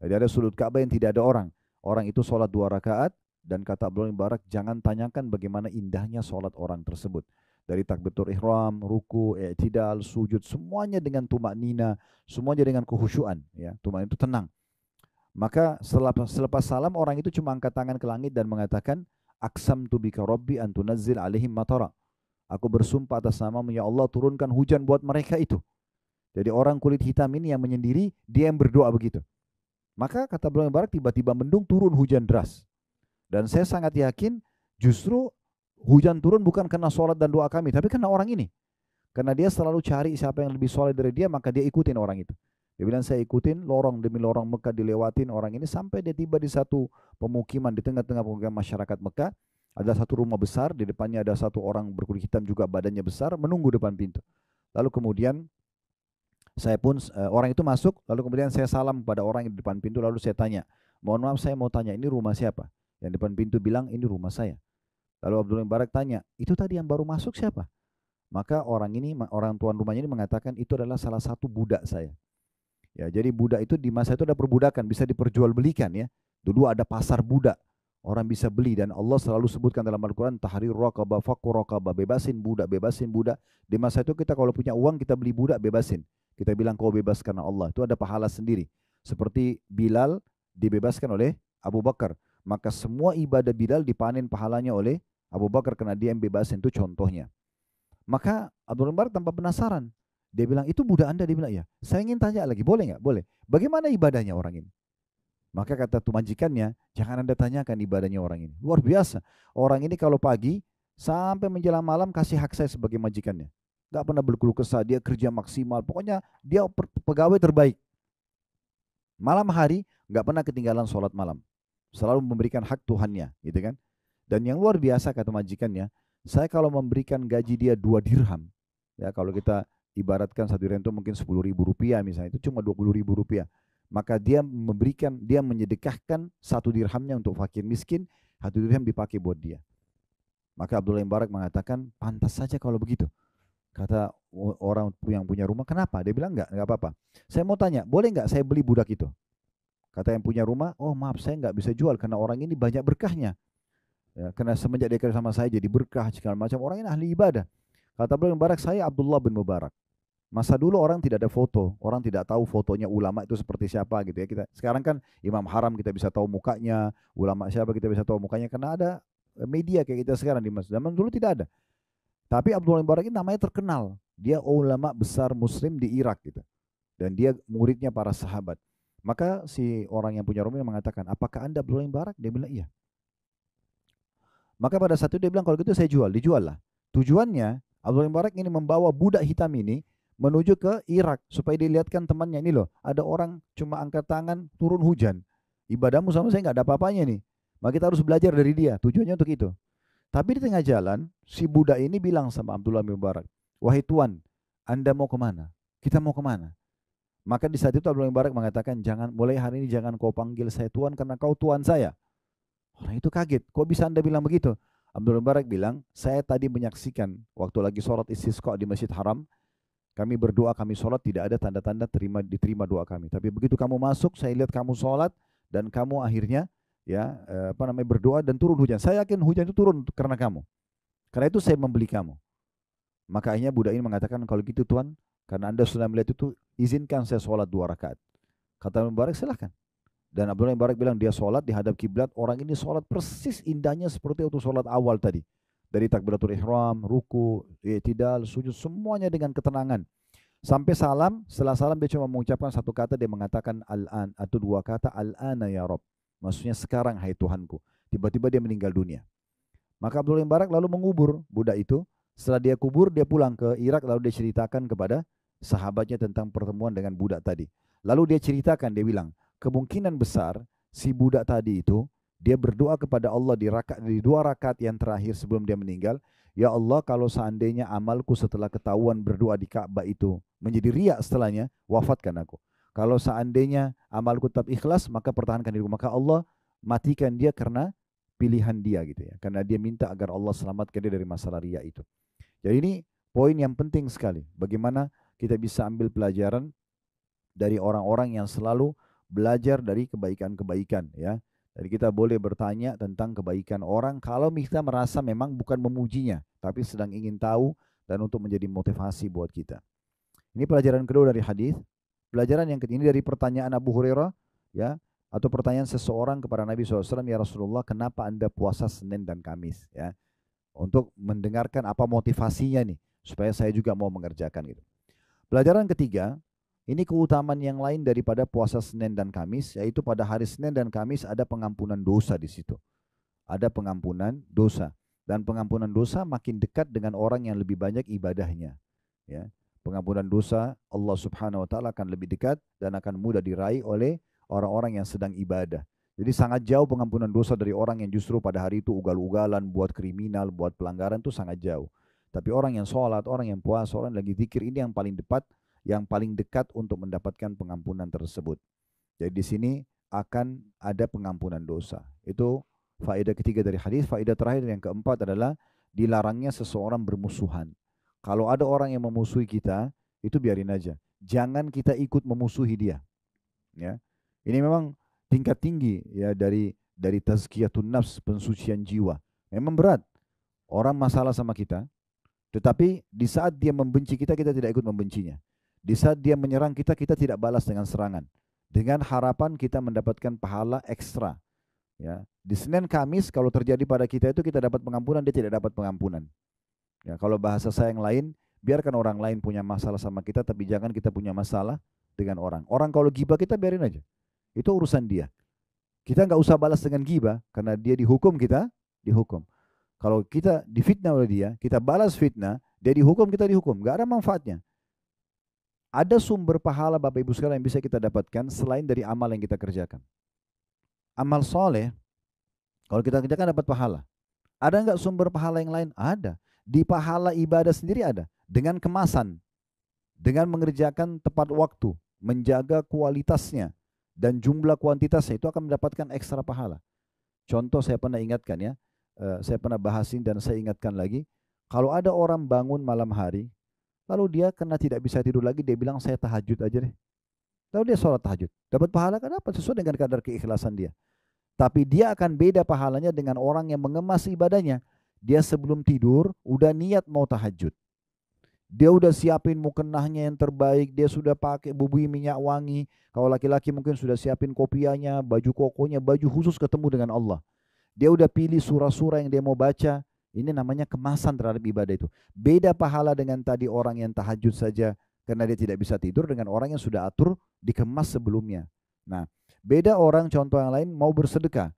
Jadi ada sudut Ka'bah yang tidak ada orang. Orang itu sholat 2 rakaat, dan kata Abdullah bin Mubarak, jangan tanyakan bagaimana indahnya sholat orang tersebut. Dari takbiratul ihram, ruku, i'tidal, sujud, semuanya dengan tumaknina, semuanya dengan kekhusyuan. Ya, tumak itu tenang. Maka selepas salam orang itu cuma angkat tangan ke langit dan mengatakan, aqsamtu bika rabbi an tunazzil alaihim matara. Aku bersumpah atas namamu ya Allah, turunkan hujan buat mereka itu. Jadi orang kulit hitam ini yang menyendiri, dia yang berdoa begitu. Maka kata Abdullah bin Mubarak, tiba-tiba mendung, turun hujan deras. Dan saya sangat yakin justru hujan turun bukan karena sholat dan doa kami, tapi karena orang ini. Karena dia selalu cari siapa yang lebih soleh dari dia, maka dia ikutin orang itu. Dia bilang, saya ikutin lorong demi lorong Mekah dilewatin orang ini sampai dia tiba di satu pemukiman, di tengah-tengah pemukiman masyarakat Mekah. Ada satu rumah besar, di depannya ada satu orang berkulit hitam juga badannya besar, menunggu depan pintu. Lalu kemudian saya pun, orang itu masuk, lalu kemudian saya salam pada orang yang di depan pintu, lalu saya tanya, mohon maaf saya mau tanya, ini rumah siapa? Yang depan pintu bilang, ini rumah saya. Lalu Abdullah bin Mubarak tanya, itu tadi yang baru masuk siapa? Maka orang tuan rumahnya ini mengatakan, itu adalah salah satu budak saya. Ya, jadi budak itu di masa itu ada perbudakan, bisa diperjualbelikan ya. Dulu ada pasar budak, orang bisa beli, dan Allah selalu sebutkan dalam Al-Quran, tahrir raqabah, fakku raqabah, bebasin budak, bebasin budak. Di masa itu kita kalau punya uang kita beli budak, bebasin. Kita bilang kau bebas karena Allah, itu ada pahala sendiri. Seperti Bilal dibebaskan oleh Abu Bakar, maka semua ibadah Bilal dipanen pahalanya oleh Abu Bakar karena dia yang bebasin, itu contohnya. Maka Abdul Mubarak tanpa penasaran, dia bilang, itu budak Anda? Dia bilang, ya. Saya ingin tanya lagi, boleh nggak? Boleh. Bagaimana ibadahnya orang ini? Maka kata majikannya, jangan Anda tanyakan ibadahnya orang ini. Luar biasa. Orang ini kalau pagi sampai menjelang malam kasih hak saya sebagai majikannya. Gak pernah berkeluh kesah, dia kerja maksimal. Pokoknya dia pegawai terbaik. Malam hari gak pernah ketinggalan sholat malam. Selalu memberikan hak Tuhannya, gitu kan? Dan yang luar biasa kata majikannya, saya kalau memberikan gaji dia 2 dirham, ya kalau kita ibaratkan 1 dirham itu mungkin 10.000 rupiah misalnya, itu cuma 20.000 rupiah. Maka dia menyedekahkan 1 dirhamnya untuk fakir miskin, 1 dirham dipakai buat dia. Maka Abdullah bin Mubarak mengatakan, pantas saja kalau begitu. Kata orang yang punya rumah, kenapa? Dia bilang, enggak apa-apa. Saya mau tanya, boleh enggak saya beli budak itu? Kata yang punya rumah, oh maaf saya enggak bisa jual karena orang ini banyak berkahnya. Ya, karena semenjak dia kerja sama saya jadi berkah segala macam, orang ini ahli ibadah. Kata Abdullah bin Mubarak, saya Abdullah bin Mubarak. Masa dulu orang tidak ada foto, orang tidak tahu fotonya ulama itu seperti siapa gitu ya. Sekarang kan Imam Haram kita bisa tahu mukanya, ulama siapa kita bisa tahu mukanya karena ada media kayak kita sekarang di masjid. Zaman dulu tidak ada. Tapi Abdullah bin Mubarak ini namanya terkenal. Dia ulama besar Muslim di Irak gitu. Dan dia muridnya para sahabat. Maka si orang yang punya rumah mengatakan, apakah Anda Abdullah bin Mubarak? Dia bilang iya. Maka pada saat itu dia bilang, kalau gitu saya jual. Dijual lah. Tujuannya Abdullah bin Mubarak ini membawa budak hitam ini menuju ke Irak supaya dilihatkan temannya, ini loh, ada orang cuma angkat tangan turun hujan. Ibadahmu sama saya nggak ada apa-apanya nih. Maka kita harus belajar dari dia. Tujuannya untuk itu. Tapi di tengah jalan, si budak ini bilang sama Abdullah bin Mubarak, wahai Tuan, Anda mau kemana? Kita mau kemana? Maka di saat itu Abdullah bin Mubarak mengatakan, jangan, mulai hari ini jangan kau panggil saya Tuan karena kau Tuan saya. Orang itu kaget, kok bisa Anda bilang begitu? Abdullah bin Mubarak bilang, saya tadi menyaksikan waktu lagi sholat istisqa di Masjid Haram, kami berdoa, kami sholat, tidak ada tanda-tanda diterima doa kami. Tapi begitu kamu masuk, saya lihat kamu sholat dan kamu akhirnya berdoa dan turun hujan. Saya yakin hujan itu turun karena kamu. Karena itu saya membeli kamu. Maka akhirnya budak ini mengatakan, kalau gitu Tuan, karena Anda sudah melihat itu, izinkan saya sholat 2 rakaat. Kata Mubarak, silahkan. Dan Abdullah bin Mubarak bilang dia sholat di hadap kiblat. Orang ini sholat persis indahnya seperti waktu sholat awal tadi. Dari takbiratul ihram, ruku, i'tidal, sujud, semuanya dengan ketenangan. Sampai salam, setelah salam dia cuma mengucapkan satu kata, dia mengatakan al-an, atau dua kata al-ana ya Rob. Maksudnya sekarang hai Tuhanku. Tiba-tiba dia meninggal dunia. Maka Abdullah bin Barak lalu mengubur budak itu. Setelah dia kubur, dia pulang ke Irak, lalu dia ceritakan kepada sahabatnya tentang pertemuan dengan budak tadi. Lalu dia ceritakan, dia bilang, kemungkinan besar si budak tadi itu, dia berdoa kepada Allah di dua rakaat yang terakhir sebelum dia meninggal. Ya Allah, kalau seandainya amalku setelah ketahuan berdoa di Ka'bah itu menjadi riak setelahnya, wafatkan aku. Kalau seandainya amalku tetap ikhlas, maka pertahankan diriku. Maka Allah matikan dia karena pilihan dia gitu ya. Karena dia minta agar Allah selamatkan dia dari masalah riak itu. Jadi ini poin yang penting sekali. Bagaimana kita bisa ambil pelajaran dari orang-orang yang selalu belajar dari kebaikan-kebaikan ya. Jadi kita boleh bertanya tentang kebaikan orang kalau kita merasa memang bukan memujinya, tapi sedang ingin tahu dan untuk menjadi motivasi buat kita. Ini pelajaran kedua dari hadis. Pelajaran yang ketiga ini dari pertanyaan Abu Hurairah ya, atau pertanyaan seseorang kepada Nabi SAW, ya Rasulullah, kenapa Anda puasa Senin dan Kamis ya? Untuk mendengarkan apa motivasinya nih, supaya saya juga mau mengerjakan gitu. Pelajaran ketiga, ini keutamaan yang lain daripada puasa Senin dan Kamis, yaitu pada hari Senin dan Kamis ada pengampunan dosa di situ. Ada pengampunan dosa. Dan pengampunan dosa makin dekat dengan orang yang lebih banyak ibadahnya. Ya. Pengampunan dosa Allah Subhanahu wa Ta'ala akan lebih dekat dan akan mudah diraih oleh orang-orang yang sedang ibadah. Jadi sangat jauh pengampunan dosa dari orang yang justru pada hari itu ugal-ugalan, buat kriminal, buat pelanggaran, itu sangat jauh. Tapi orang yang sholat, orang yang puasa, orang yang lagi zikir, ini yang paling dekat untuk mendapatkan pengampunan tersebut. Jadi di sini akan ada pengampunan dosa. Itu faedah ketiga dari hadis. Faedah terakhir yang keempat adalah dilarangnya seseorang bermusuhan. Kalau ada orang yang memusuhi kita, itu biarin aja. Jangan kita ikut memusuhi dia. Ya. Ini memang tingkat tinggi ya dari tazkiyatun nafs, pensucian jiwa. Memang berat. Orang masalah sama kita, tetapi di saat dia membenci kita, kita tidak ikut membencinya. Di saat dia menyerang kita, kita tidak balas dengan serangan. Dengan harapan kita mendapatkan pahala ekstra. Ya. Di Senin Kamis kalau terjadi pada kita itu kita dapat pengampunan, dia tidak dapat pengampunan. Ya, kalau bahasa saya yang lain, biarkan orang lain punya masalah sama kita, tapi jangan kita punya masalah dengan orang. Orang kalau gibah kita biarin aja. Itu urusan dia. Kita nggak usah balas dengan gibah, karena dia dihukum, kita dihukum. Kalau kita difitnah oleh dia, kita balas fitnah, dia dihukum, kita dihukum. Nggak ada manfaatnya. Ada sumber pahala Bapak Ibu sekalian yang bisa kita dapatkan selain dari amal yang kita kerjakan. Amal soleh, kalau kita kerjakan dapat pahala. Ada nggak sumber pahala yang lain? Ada. Di pahala ibadah sendiri ada. Dengan kemasan. Dengan mengerjakan tepat waktu. Menjaga kualitasnya. Dan jumlah kuantitasnya itu akan mendapatkan ekstra pahala. Contoh saya pernah ingatkan ya. Saya pernah bahasin dan saya ingatkan lagi. Kalau ada orang bangun malam hari. Lalu dia karena tidak bisa tidur lagi. Dia bilang saya tahajud aja deh. Lalu dia sholat tahajud. Dapat pahala kan apa? Sesuai dengan kadar keikhlasan dia. Tapi dia akan beda pahalanya dengan orang yang mengemas ibadahnya. Dia sebelum tidur udah niat mau tahajud. Dia udah siapin mukenahnya yang terbaik, dia sudah pakai bubui minyak wangi. Kalau laki-laki mungkin sudah siapin kopiahnya, baju kokonya, baju khusus ketemu dengan Allah. Dia udah pilih surah-surah yang dia mau baca. Ini namanya kemasan terhadap ibadah itu. Beda pahala dengan tadi orang yang tahajud saja karena dia tidak bisa tidur, dengan orang yang sudah atur dikemas sebelumnya. Nah, beda orang contoh yang lain mau bersedekah.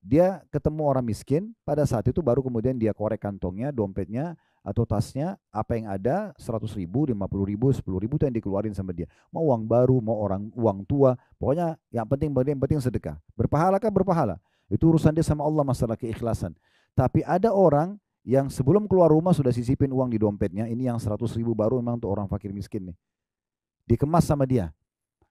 Dia ketemu orang miskin, pada saat itu baru kemudian dia korek kantongnya, dompetnya, atau tasnya, apa yang ada, 100.000, 50.000, 10.000 itu yang dikeluarin sama dia. Mau uang baru, mau uang tua, pokoknya yang penting sedekah. Berpahala kan berpahala. Itu urusan dia sama Allah, masalah keikhlasan. Tapi ada orang yang sebelum keluar rumah sudah sisipin uang di dompetnya, ini yang 100.000 baru memang untuk orang fakir miskin nih. Dikemas sama dia.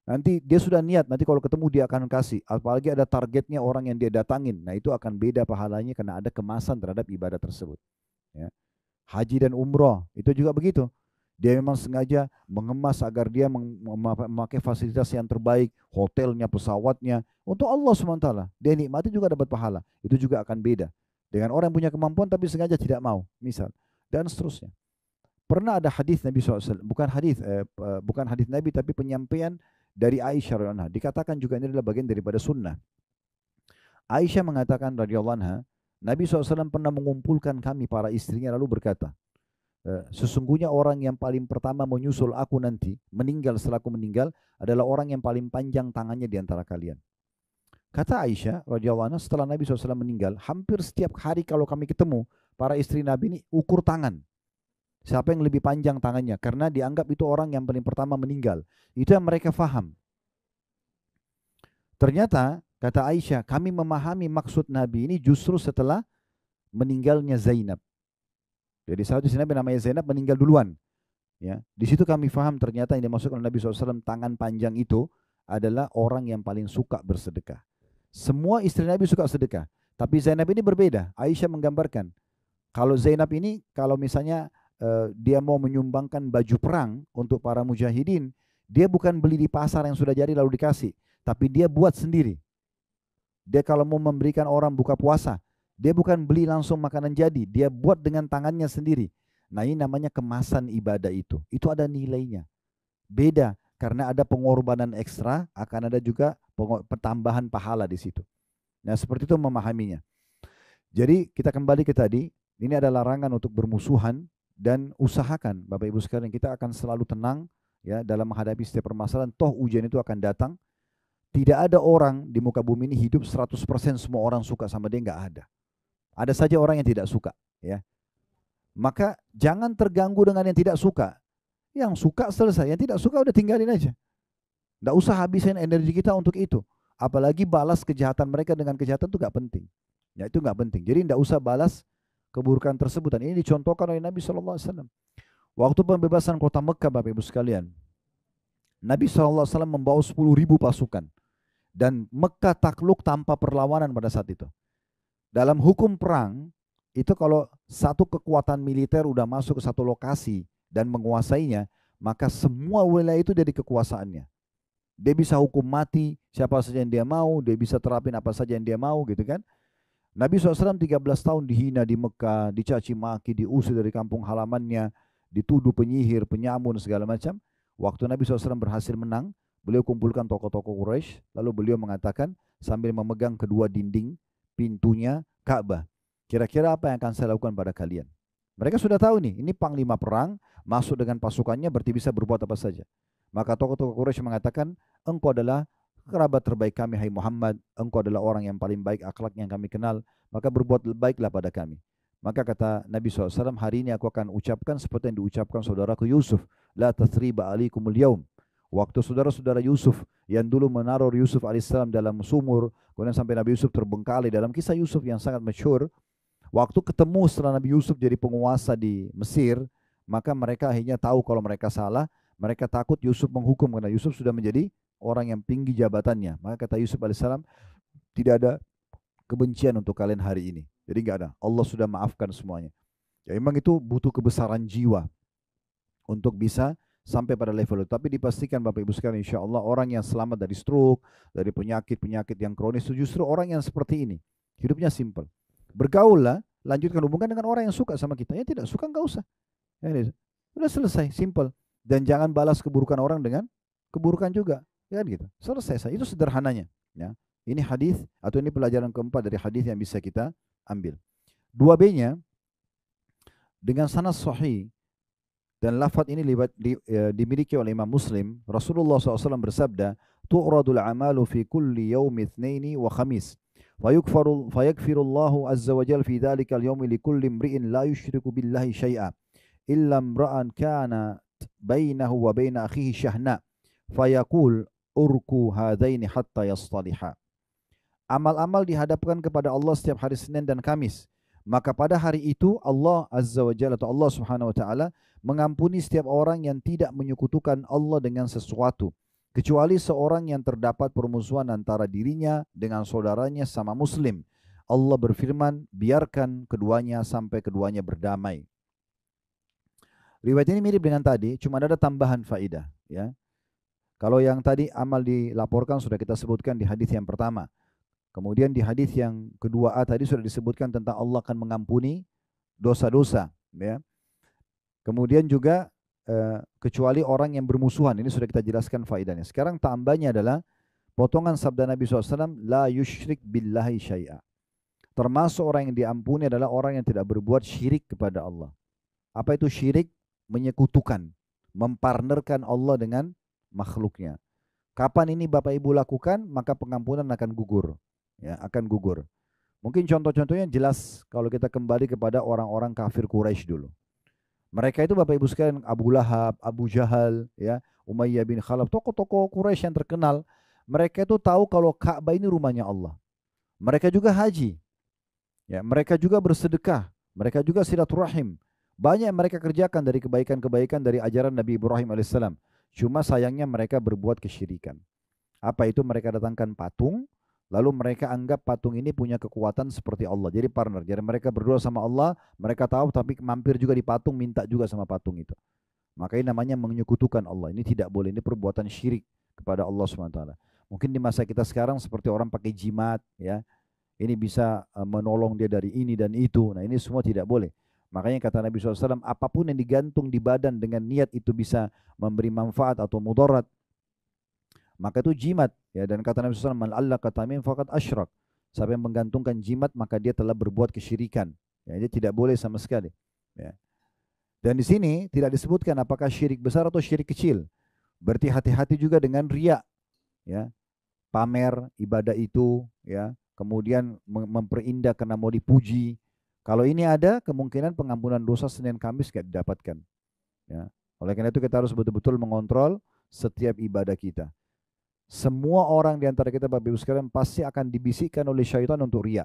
Nanti dia sudah niat, nanti kalau ketemu dia akan kasih. Apalagi ada targetnya orang yang dia datangin. Nah itu akan beda pahalanya karena ada kemasan terhadap ibadah tersebut. Ya. Haji dan umroh, itu juga begitu. Dia memang sengaja mengemas agar dia memakai fasilitas yang terbaik. Hotelnya, pesawatnya. Untuk Allah SWT. Dia nikmati juga dapat pahala. Itu juga akan beda. Dengan orang yang punya kemampuan tapi sengaja tidak mau. Misal. Dan seterusnya. Pernah ada hadis Nabi SAW. Bukan hadis Nabi tapi penyampaian dari Aisyah radhiyallahu anha. Dikatakan juga ini adalah bagian daripada sunnah. Aisyah mengatakan radhiyallahu anha, Nabi SAW pernah mengumpulkan kami para istrinya lalu berkata, sesungguhnya orang yang paling pertama menyusul aku nanti, meninggal setelah aku meninggal, adalah orang yang paling panjang tangannya di antara kalian. Kata Aisyah radhiyallahu anha, setelah Nabi SAW meninggal, hampir setiap hari kalau kami ketemu, para istri Nabi ini ukur tangan. Siapa yang lebih panjang tangannya? Karena dianggap itu orang yang paling pertama meninggal. Itu yang mereka faham. Ternyata, kata Aisyah, kami memahami maksud Nabi ini justru setelah meninggalnya Zainab. Jadi saat itu Nabi namanya Zainab meninggal duluan. Ya, di situ kami faham ternyata yang dimaksud oleh Nabi SAW tangan panjang itu adalah orang yang paling suka bersedekah. Semua istri Nabi suka sedekah. Tapi Zainab ini berbeda. Aisyah menggambarkan, kalau Zainab ini, kalau misalnya dia mau menyumbangkan baju perang untuk para mujahidin, dia bukan beli di pasar yang sudah jadi lalu dikasih, tapi dia buat sendiri. Dia kalau mau memberikan orang buka puasa, dia bukan beli langsung makanan jadi, dia buat dengan tangannya sendiri. Nah ini namanya kemasan ibadah itu. Itu ada nilainya. Beda, karena ada pengorbanan ekstra, akan ada juga pertambahan pahala di situ. Nah seperti itu memahaminya. Jadi kita kembali ke tadi, ini ada larangan untuk bermusuhan, dan usahakan Bapak Ibu sekalian kita akan selalu tenang ya dalam menghadapi setiap permasalahan. Toh ujian itu akan datang. Tidak ada orang di muka bumi ini hidup 100% semua orang suka sama dia, enggak ada. Ada saja orang yang tidak suka ya. Maka jangan terganggu dengan yang tidak suka. Yang suka selesai, yang tidak suka udah tinggalin aja. Enggak usah habisin energi kita untuk itu. Apalagi balas kejahatan mereka dengan kejahatan itu enggak penting. Ya itu enggak penting. Jadi enggak usah balas keburukan tersebut. Dan ini dicontohkan oleh Nabi SAW. Waktu pembebasan kota Mekah Bapak Ibu sekalian, Nabi SAW membawa 10.000 pasukan. Dan Mekah takluk tanpa perlawanan pada saat itu. Dalam hukum perang, itu kalau satu kekuatan militer udah masuk ke satu lokasi dan menguasainya, maka semua wilayah itu jadi kekuasaannya. Dia bisa hukum mati siapa saja yang dia mau, dia bisa terapin apa saja yang dia mau gitu kan. Nabi SAW 13 tahun dihina di Mekah, dicaci maki, diusir dari kampung halamannya, dituduh penyihir, penyamun, segala macam. Waktu Nabi SAW berhasil menang, beliau kumpulkan tokoh-tokoh Quraisy, lalu beliau mengatakan sambil memegang kedua dinding pintunya Ka'bah, kira-kira apa yang akan saya lakukan pada kalian? Mereka sudah tahu nih, ini panglima perang, masuk dengan pasukannya berarti bisa berbuat apa saja. Maka tokoh-tokoh Quraisy mengatakan, engkau adalah kerabat terbaik kami, hai Muhammad, engkau adalah orang yang paling baik akhlak yang kami kenal, maka berbuat baiklah pada kami. Maka kata Nabi SAW, hari ini aku akan ucapkan seperti yang diucapkan saudaraku Yusuf, la tathriba alikumul yaum. Waktu saudara-saudara Yusuf yang dulu menaruh Yusuf alaihissalam dalam sumur, kemudian sampai Nabi Yusuf terbengkalai dalam kisah Yusuf yang sangat masyhur, waktu ketemu setelah Nabi Yusuf jadi penguasa di Mesir, maka mereka akhirnya tahu kalau mereka salah, mereka takut Yusuf menghukum karena Yusuf sudah menjadi orang yang tinggi jabatannya. Maka kata Yusuf alaihissalam, tidak ada kebencian untuk kalian hari ini. Jadi enggak ada. Allah sudah maafkan semuanya. Ya memang itu butuh kebesaran jiwa untuk bisa sampai pada level itu. Tapi dipastikan Bapak Ibu sekalian, insya Allah orang yang selamat dari stroke, dari penyakit-penyakit yang kronis itu justru orang yang seperti ini. Hidupnya simple. Bergaullah, lanjutkan hubungan dengan orang yang suka sama kita. Yang tidak suka enggak usah. Ya, sudah selesai, simple. Dan jangan balas keburukan orang dengan keburukan juga. Ya gitu. Selesai. Itu sederhananya. Ya. Ini hadis atau ini pelajaran keempat dari hadis yang bisa kita ambil. 2B-nya dengan sanad sahih dan lafaz ini dimiliki oleh Imam Muslim. Rasulullah SAW bersabda, "Tu'radul a'malu fi kulli yaumi itsnaini wa khamis. Fayakfirullahu azza wa jalla fi dhalikal yaumi likulli imri'in la yusyriku billahi syai'a illa imra'an kana bainahu wa baina akhihi syahna fayaqul urku hadaini hatta yastaliha." Amal-amal dihadapkan kepada Allah setiap hari Senin dan Kamis. Maka pada hari itu Allah Azza wa Jalla atau Allah Subhanahu wa taala mengampuni setiap orang yang tidak menyekutukan Allah dengan sesuatu, kecuali seorang yang terdapat permusuhan antara dirinya dengan saudaranya sama muslim. Allah berfirman, biarkan keduanya sampai keduanya berdamai. Riwayat ini mirip dengan tadi, cuma ada tambahan faedah ya. Kalau yang tadi amal dilaporkan sudah kita sebutkan di hadis yang pertama. Kemudian di hadis yang kedua A tadi sudah disebutkan tentang Allah akan mengampuni dosa-dosa. Ya. Kemudian juga kecuali orang yang bermusuhan. Ini sudah kita jelaskan faedahnya. Sekarang tambahnya adalah potongan sabda Nabi SAW, la yusyrik billahi syai'a. Termasuk orang yang diampuni adalah orang yang tidak berbuat syirik kepada Allah. Apa itu syirik? Menyekutukan, mempartnerkan Allah dengan makhluknya. Kapan ini Bapak Ibu lakukan, maka pengampunan akan gugur. Ya, akan gugur. Mungkin contoh-contohnya jelas kalau kita kembali kepada orang-orang kafir Quraisy dulu. Mereka itu Bapak Ibu sekalian, Abu Lahab, Abu Jahal, ya, Umayyah bin Khalaf, tokoh-tokoh Quraisy yang terkenal. Mereka itu tahu kalau Ka'bah ini rumahnya Allah. Mereka juga haji. Ya, mereka juga bersedekah. Mereka juga silaturahim. Banyak yang mereka kerjakan dari kebaikan-kebaikan dari ajaran Nabi Ibrahim alaihissalam. Cuma sayangnya mereka berbuat kesyirikan. Apa itu? Mereka datangkan patung, lalu mereka anggap patung ini punya kekuatan seperti Allah. Jadi partner. Jadi mereka berdoa sama Allah, mereka tahu tapi mampir juga di patung, minta juga sama patung itu. Maka ini namanya menyekutukan Allah. Ini tidak boleh, ini perbuatan syirik kepada Allah SWT. Mungkin di masa kita sekarang seperti orang pakai jimat, ya. Ini bisa menolong dia dari ini dan itu. Nah, ini semua tidak boleh. Makanya kata Nabi SAW, apapun yang digantung di badan dengan niat itu bisa memberi manfaat atau mudarat, maka itu jimat. Ya, dan kata Nabi SAW, man allaka tamim faqad asyrak. Siapa yang menggantungkan jimat, maka dia telah berbuat kesyirikan. Ya, dia tidak boleh sama sekali. Ya. Dan di sini tidak disebutkan apakah syirik besar atau syirik kecil. Berarti hati-hati juga dengan riya. Ya. Pamer ibadah itu, ya. Kemudian memperindah karena mau dipuji. Kalau ini ada, kemungkinan pengampunan dosa Senin Kamis tidak didapatkan. Ya. Oleh karena itu kita harus betul-betul mengontrol setiap ibadah kita. Semua orang di antara kita Bapak Ibu sekalian pasti akan dibisikkan oleh syaitan untuk riya.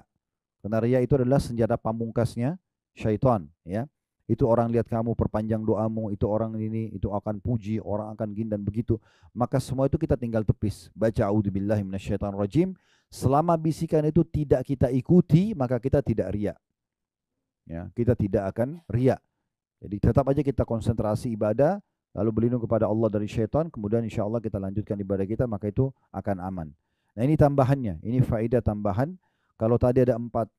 Karena riya itu adalah senjata pamungkasnya syaitan. Ya. Itu orang lihat kamu perpanjang doamu, itu orang ini, itu akan puji, orang akan gini dan begitu. Maka semua itu kita tinggal tepis. Baca a'udzubillahi minasyaitonirrajim. Selama bisikan itu tidak kita ikuti, maka kita tidak riya. Ya, kita tidak akan riya. Jadi tetap aja kita konsentrasi ibadah, lalu berlindung kepada Allah dari syaitan, kemudian insya Allah kita lanjutkan ibadah kita, maka itu akan aman. Nah, ini tambahannya, ini faedah tambahan. Kalau tadi ada 4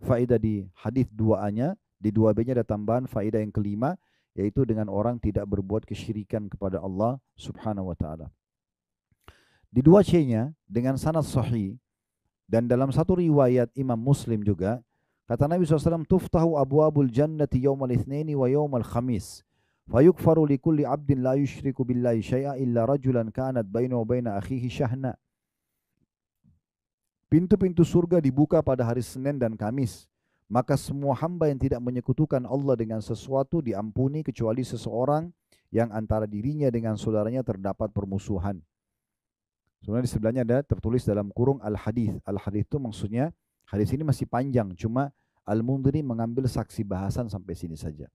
faedah di hadis 2A-nya, di 2B-nya ada tambahan faedah yang kelima, yaitu dengan orang tidak berbuat kesyirikan kepada Allah Subhanahu wa taala. Di 2C-nya dengan sanad sahih dan dalam satu riwayat Imam Muslim juga, kata Nabi SAW, tuftahu abwabul jannati yawmal itsnaini wa yawmal khamis. Fayukfaru likulli abdin la yushriku billahi syai'a illa rajulan kanat bainahu wa baina akhihi syahna. Pintu-pintu surga dibuka pada hari Senin dan Kamis. Maka semua hamba yang tidak menyekutukan Allah dengan sesuatu diampuni kecuali seseorang yang antara dirinya dengan saudaranya terdapat permusuhan. Sebenarnya di sebelahnya ada tertulis dalam kurung al-hadith. Al-hadith itu maksudnya hadis ini masih panjang, cuma Al-Mundhiri mengambil saksi bahasan sampai sini saja.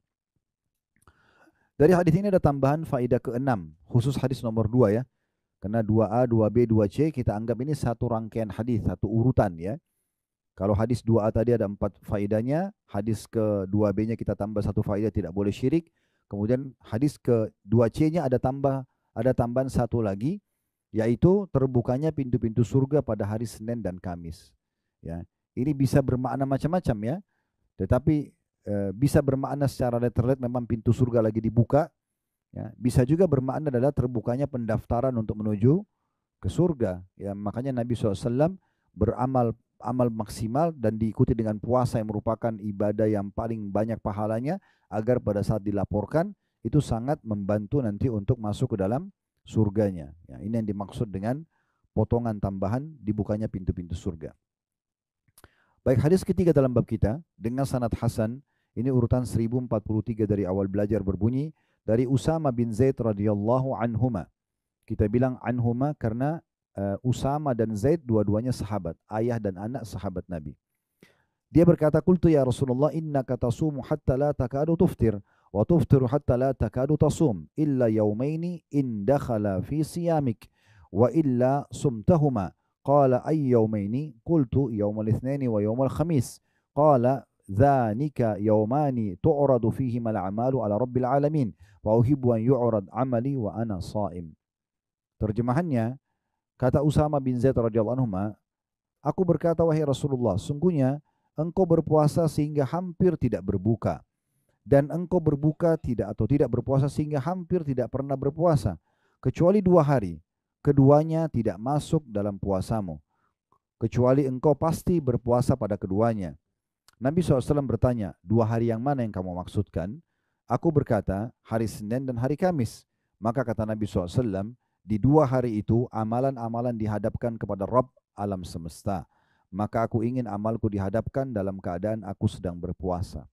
Dari hadis ini ada tambahan faedah ke-6, khusus hadis nomor 2 ya. Karena 2A, 2B, 2C kita anggap ini satu rangkaian hadis, satu urutan ya. Kalau hadis 2A tadi ada 4 faedahnya, hadis ke-2B-nya kita tambah 1 faedah tidak boleh syirik. Kemudian hadis ke-2C-nya ada tambahan 1 lagi, yaitu terbukanya pintu-pintu surga pada hari Senin dan Kamis. Ya, ini bisa bermakna macam-macam ya. Tetapi bisa bermakna secara letterlet memang pintu surga lagi dibuka. Ya, bisa juga bermakna adalah terbukanya pendaftaran untuk menuju ke surga. Ya, makanya Nabi SAW beramal maksimal dan diikuti dengan puasa yang merupakan ibadah yang paling banyak pahalanya, agar pada saat dilaporkan itu sangat membantu nanti untuk masuk ke dalam surganya. Ya, ini yang dimaksud dengan potongan tambahan dibukanya pintu-pintu surga. Baik, hadis ketiga dalam bab kita dengan sanad hasan, ini urutan 1043 dari awal belajar berbunyi dari Usama bin Zaid radhiyallahu anhuma. Kita bilang anhuma karena Usama dan Zaid dua-duanya sahabat, ayah dan anak sahabat Nabi. Dia berkata, qultu ya Rasulullah innaka tasumu hatta la takadu tuftir wa tuftiru hatta la takadu tasum illa yawmaini in dakhala fi siyamik wa illa sumtahuma. Qala ay yawmaini? Qultu yawmal itsnaini wa yawmal khamis. Qala dzanika yawmani tu'radu fihima al-a'malu ala rabbil alamin wa uhibbu an yu'rad 'amali wa ana sha'im. Terjemahannya, kata Usama bin Zaid radhiyallahu anhu, aku berkata wahai Rasulullah, sungguhnya engkau berpuasa sehingga hampir tidak berbuka, dan engkau berbuka tidak berpuasa sehingga hampir tidak pernah berpuasa, kecuali 2 hari. Keduanya tidak masuk dalam puasamu, kecuali engkau pasti berpuasa pada keduanya. Nabi SAW bertanya, 2 hari yang mana yang kamu maksudkan? Aku berkata, hari Senin dan hari Kamis. Maka kata Nabi SAW, di 2 hari itu amalan-amalan dihadapkan kepada Rabb alam semesta. Maka aku ingin amalku dihadapkan dalam keadaan aku sedang berpuasa.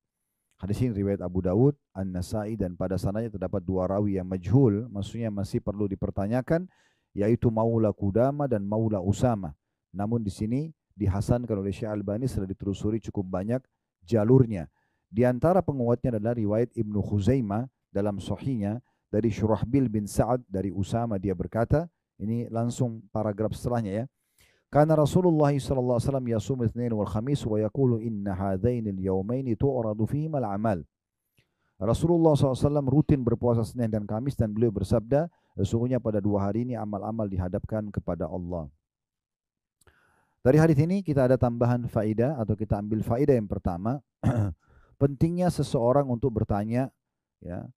Hadis ini riwayat Abu Dawud, An-Nasai, dan pada sananya terdapat 2 rawi yang majhul, maksudnya masih perlu dipertanyakan, yaitu Maula Qudama dan Maula Usama. Namun di sini dihasankan oleh Syekh Albani setelah ditelusuri cukup banyak jalurnya. Di antara penguatnya adalah riwayat Ibnu Khuzaimah dalam Sahihnya dari Syurahbil bin Sa'ad dari Usama, dia berkata, ini langsung paragraf setelahnya ya. Karena Rasulullah sallallahu alaihi wasallam yasum Itsnain wal Khamis wa yaqulu inna hadainil yaumaini tu'radu fihima al-amal. Rasulullah SAW rutin berpuasa Senin dan Kamis dan beliau bersabda, sesungguhnya pada 2 hari ini amal-amal dihadapkan kepada Allah. Dari hadis ini kita ada tambahan faedah atau kita ambil faedah yang pertama, pentingnya seseorang untuk bertanya, ya,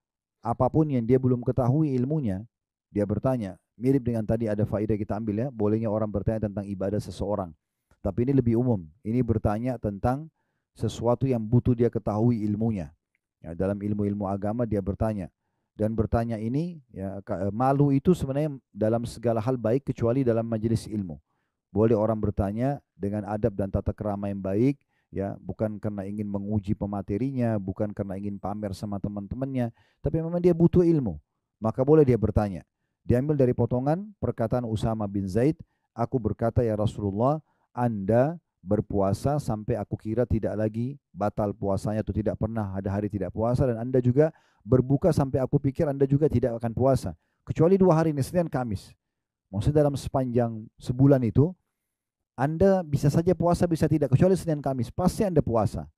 apapun yang dia belum ketahui ilmunya, dia bertanya. Mirip dengan tadi ada faedah kita ambil ya, bolehnya orang bertanya tentang ibadah seseorang. Tapi ini lebih umum, ini bertanya tentang sesuatu yang butuh dia ketahui ilmunya. Ya, dalam ilmu-ilmu agama dia bertanya. Dan bertanya ini, ya, malu itu sebenarnya dalam segala hal baik kecuali dalam majelis ilmu. Boleh orang bertanya dengan adab dan tata krama yang baik, ya, bukan karena ingin menguji pematerinya, bukan karena ingin pamer sama teman-temannya, tapi memang dia butuh ilmu. Maka boleh dia bertanya. Diambil dari potongan perkataan Usama bin Zaid, aku berkata ya Rasulullah, Anda berpuasa sampai aku kira tidak lagi batal puasanya atau tidak pernah ada hari tidak puasa, dan Anda juga berbuka sampai aku pikir Anda juga tidak akan puasa. Kecuali 2 hari ini, Senin Kamis. Maksudnya dalam sepanjang sebulan itu, Anda bisa saja puasa, bisa tidak. Kecuali Senin Kamis, pasti Anda puasa.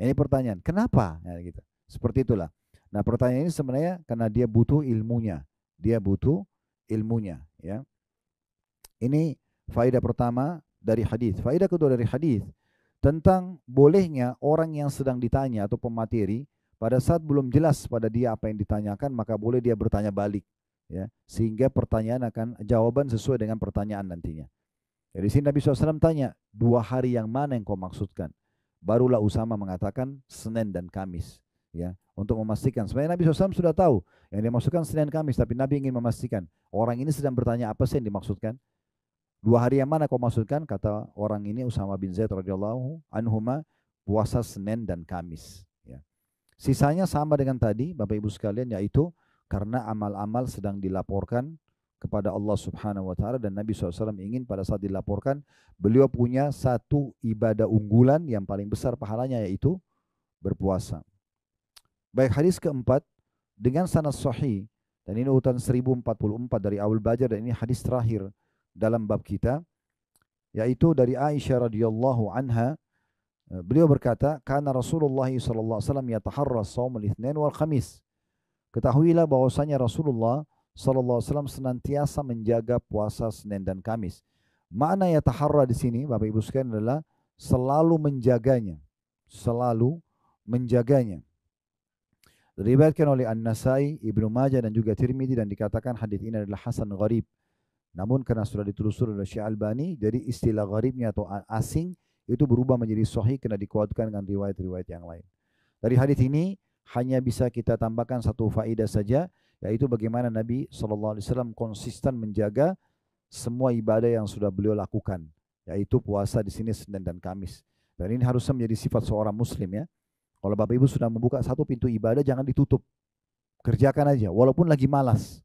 Ini pertanyaan, kenapa? Ya, gitu. Seperti itulah. Nah, pertanyaan ini sebenarnya karena dia butuh ilmunya. Dia butuh ilmunya, ya. Ini faedah pertama dari hadis. Faedah kedua dari hadis tentang bolehnya orang yang sedang ditanya atau pemateri pada saat belum jelas pada dia apa yang ditanyakan, maka boleh dia bertanya balik, ya, sehingga pertanyaan akan jawaban sesuai dengan pertanyaan nantinya. Jadi sini Nabi SAW tanya, 2 hari yang mana yang kau maksudkan? Barulah Usama mengatakan Senin dan Kamis. Ya, untuk memastikan. Sebenarnya Nabi SAW sudah tahu yang dimaksudkan Senin Kamis, tapi Nabi ingin memastikan orang ini sedang bertanya apa sih yang dimaksudkan. 2 hari yang mana kau maksudkan? Kata orang ini Usama bin Zaid radhiyallahu anhuma, puasa Senin dan Kamis. Ya. Sisanya sama dengan tadi, Bapak Ibu sekalian, yaitu karena amal-amal sedang dilaporkan kepada Allah Subhanahu Wa Taala, dan Nabi SAW ingin pada saat dilaporkan beliau punya satu ibadah unggulan yang paling besar pahalanya, yaitu berpuasa. Baik, hadis keempat dengan sanad sahih, dan ini urutan 1044 dari Abu Bajar, dan ini hadis terakhir dalam bab kita, yaitu dari Aisyah radhiyallahu anha. Beliau berkata, "Kana Rasulullah sallallahu alaihi wasallam yataharra shaum al-itsnain wal khamis." Ketahuilah bahwasanya Rasulullah sallallahu alaihi wasallam senantiasa menjaga puasa Senin dan Kamis. Makna yataharra di sini, Bapak Ibu sekalian, adalah selalu menjaganya. Selalu menjaganya. Diriwayatkan oleh An-Nasai, Ibnu Majah, dan juga Tirmidzi, dan dikatakan hadis ini adalah hasan gharib. Namun karena sudah ditelusuri oleh Syekh Albani, jadi istilah gharibnya atau asing itu berubah menjadi sahih karena dikuatkan dengan riwayat-riwayat yang lain. Dari hadis ini hanya bisa kita tambahkan satu faedah saja, yaitu bagaimana Nabi SAW konsisten menjaga semua ibadah yang sudah beliau lakukan, yaitu puasa di sini Senin dan Kamis. Dan ini harusnya menjadi sifat seorang muslim, ya. Kalau Bapak Ibu sudah membuka satu pintu ibadah, jangan ditutup. Kerjakan aja, walaupun lagi malas.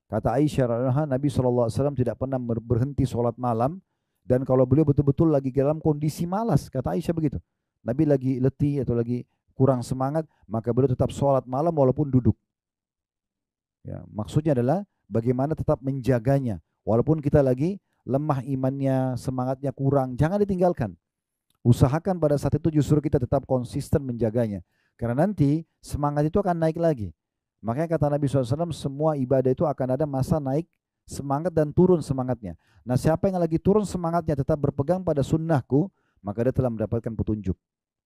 Kata Aisyah, Nabi SAW tidak pernah berhenti sholat malam, dan kalau beliau betul-betul lagi dalam kondisi malas, kata Aisyah begitu. Nabi lagi letih atau lagi kurang semangat, maka beliau tetap sholat malam walaupun duduk. Ya, maksudnya adalah bagaimana tetap menjaganya. Walaupun kita lagi lemah imannya, semangatnya kurang, jangan ditinggalkan. Usahakan pada saat itu justru kita tetap konsisten menjaganya. Karena nanti semangat itu akan naik lagi. Makanya kata Nabi SAW, semua ibadah itu akan ada masa naik semangat dan turun semangatnya. Nah, siapa yang lagi turun semangatnya tetap berpegang pada sunnahku, maka dia telah mendapatkan petunjuk.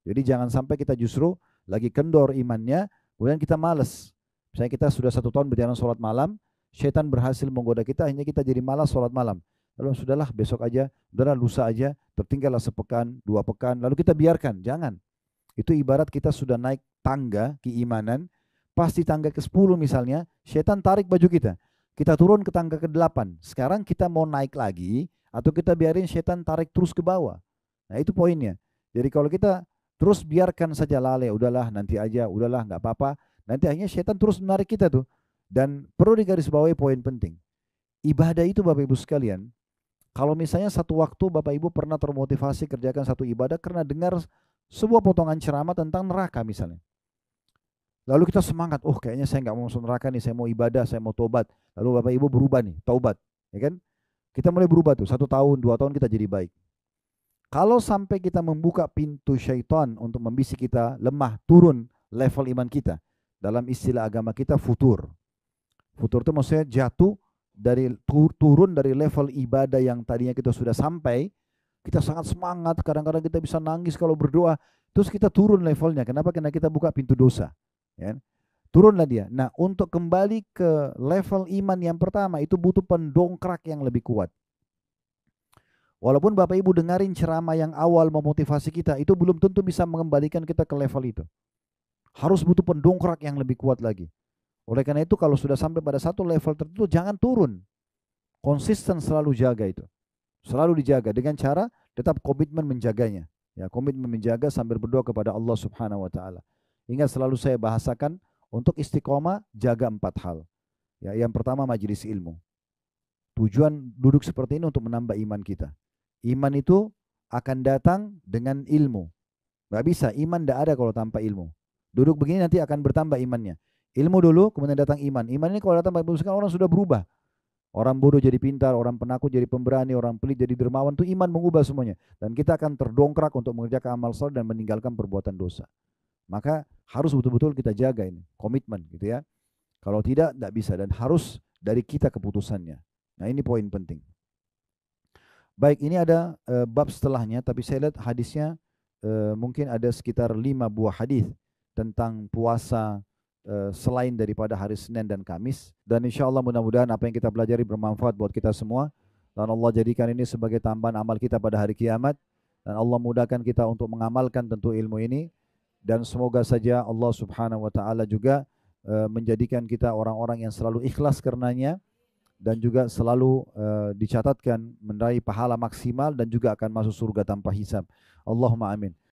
Jadi jangan sampai kita justru lagi kendor imannya, kemudian kita malas. Misalnya kita sudah 1 tahun berjalan sholat malam, syaitan berhasil menggoda kita, akhirnya kita jadi malas sholat malam. lalu sudahlah besok aja, sudahlah lusa aja, tertinggallah sepekan, 2 pekan, lalu kita biarkan. Jangan. Itu ibarat kita sudah naik tangga keimanan, pas di tangga ke-10 misalnya, setan tarik baju kita. Kita turun ke tangga ke-8. Sekarang kita mau naik lagi, atau kita biarin setan tarik terus ke bawah. Nah itu poinnya. Jadi kalau kita terus biarkan saja lalai, udahlah nanti aja, udahlah nggak apa-apa, nanti akhirnya setan terus menarik kita tuh. Dan perlu digarisbawahi poin penting. Ibadah itu Bapak Ibu sekalian, kalau misalnya satu waktu Bapak Ibu pernah termotivasi kerjakan satu ibadah karena dengar sebuah potongan ceramah tentang neraka misalnya. Lalu kita semangat, oh kayaknya saya nggak mau masuk neraka nih, saya mau ibadah, saya mau tobat. Lalu Bapak Ibu berubah nih, taubat, ya kan? Kita mulai berubah tuh, 1 tahun, 2 tahun kita jadi baik. Kalau sampai kita membuka pintu syaitan untuk membisik kita lemah, turun level iman kita. Dalam istilah agama kita futur. Futur itu maksudnya jatuh dari turun dari level ibadah yang tadinya kita sudah sampai, kita sangat semangat, kadang-kadang kita bisa nangis kalau berdoa, terus kita turun levelnya. Kenapa? Karena kita buka pintu dosa. Ya. Turunlah dia. Nah, untuk kembali ke level iman yang pertama, itu butuh pendongkrak yang lebih kuat. Walaupun Bapak Ibu dengarin ceramah yang awal memotivasi kita, itu belum tentu bisa mengembalikan kita ke level itu. Harus butuh pendongkrak yang lebih kuat lagi. Oleh karena itu kalau sudah sampai pada satu level tertentu, jangan turun. Konsisten selalu jaga itu. Selalu dijaga dengan cara tetap komitmen menjaganya. Ya, komitmen menjaga sambil berdoa kepada Allah Subhanahu wa taala. Ingat selalu saya bahasakan untuk istiqomah jaga 4 hal. Ya, yang pertama majelis ilmu. Tujuan duduk seperti ini untuk menambah iman kita. Iman itu akan datang dengan ilmu. Gak bisa, iman tidak ada kalau tanpa ilmu. Duduk begini nanti akan bertambah imannya. Ilmu dulu, kemudian datang iman. Iman ini kalau datang Bapak Ibu sekalian, orang sudah berubah. Orang bodoh jadi pintar, orang penakut jadi pemberani, orang pelit jadi dermawan. Itu iman mengubah semuanya. Dan kita akan terdongkrak untuk mengerjakan amal saleh dan meninggalkan perbuatan dosa. Maka harus betul-betul kita jaga ini, komitmen gitu ya. Kalau tidak bisa dan harus dari kita keputusannya. Nah ini poin penting. Baik, ini ada bab setelahnya, tapi saya lihat hadisnya mungkin ada sekitar 5 buah hadis tentang puasa selain daripada hari Senin dan Kamis. Dan insya Allah mudah-mudahan apa yang kita pelajari bermanfaat buat kita semua. Dan Allah jadikan ini sebagai tambahan amal kita pada hari kiamat. Dan Allah mudahkan kita untuk mengamalkan tentu ilmu ini. Dan semoga saja Allah Subhanahu wa taala juga menjadikan kita orang-orang yang selalu ikhlas karenanya dan juga selalu dicatatkan meraih pahala maksimal dan juga akan masuk surga tanpa hisab. Allahumma amin.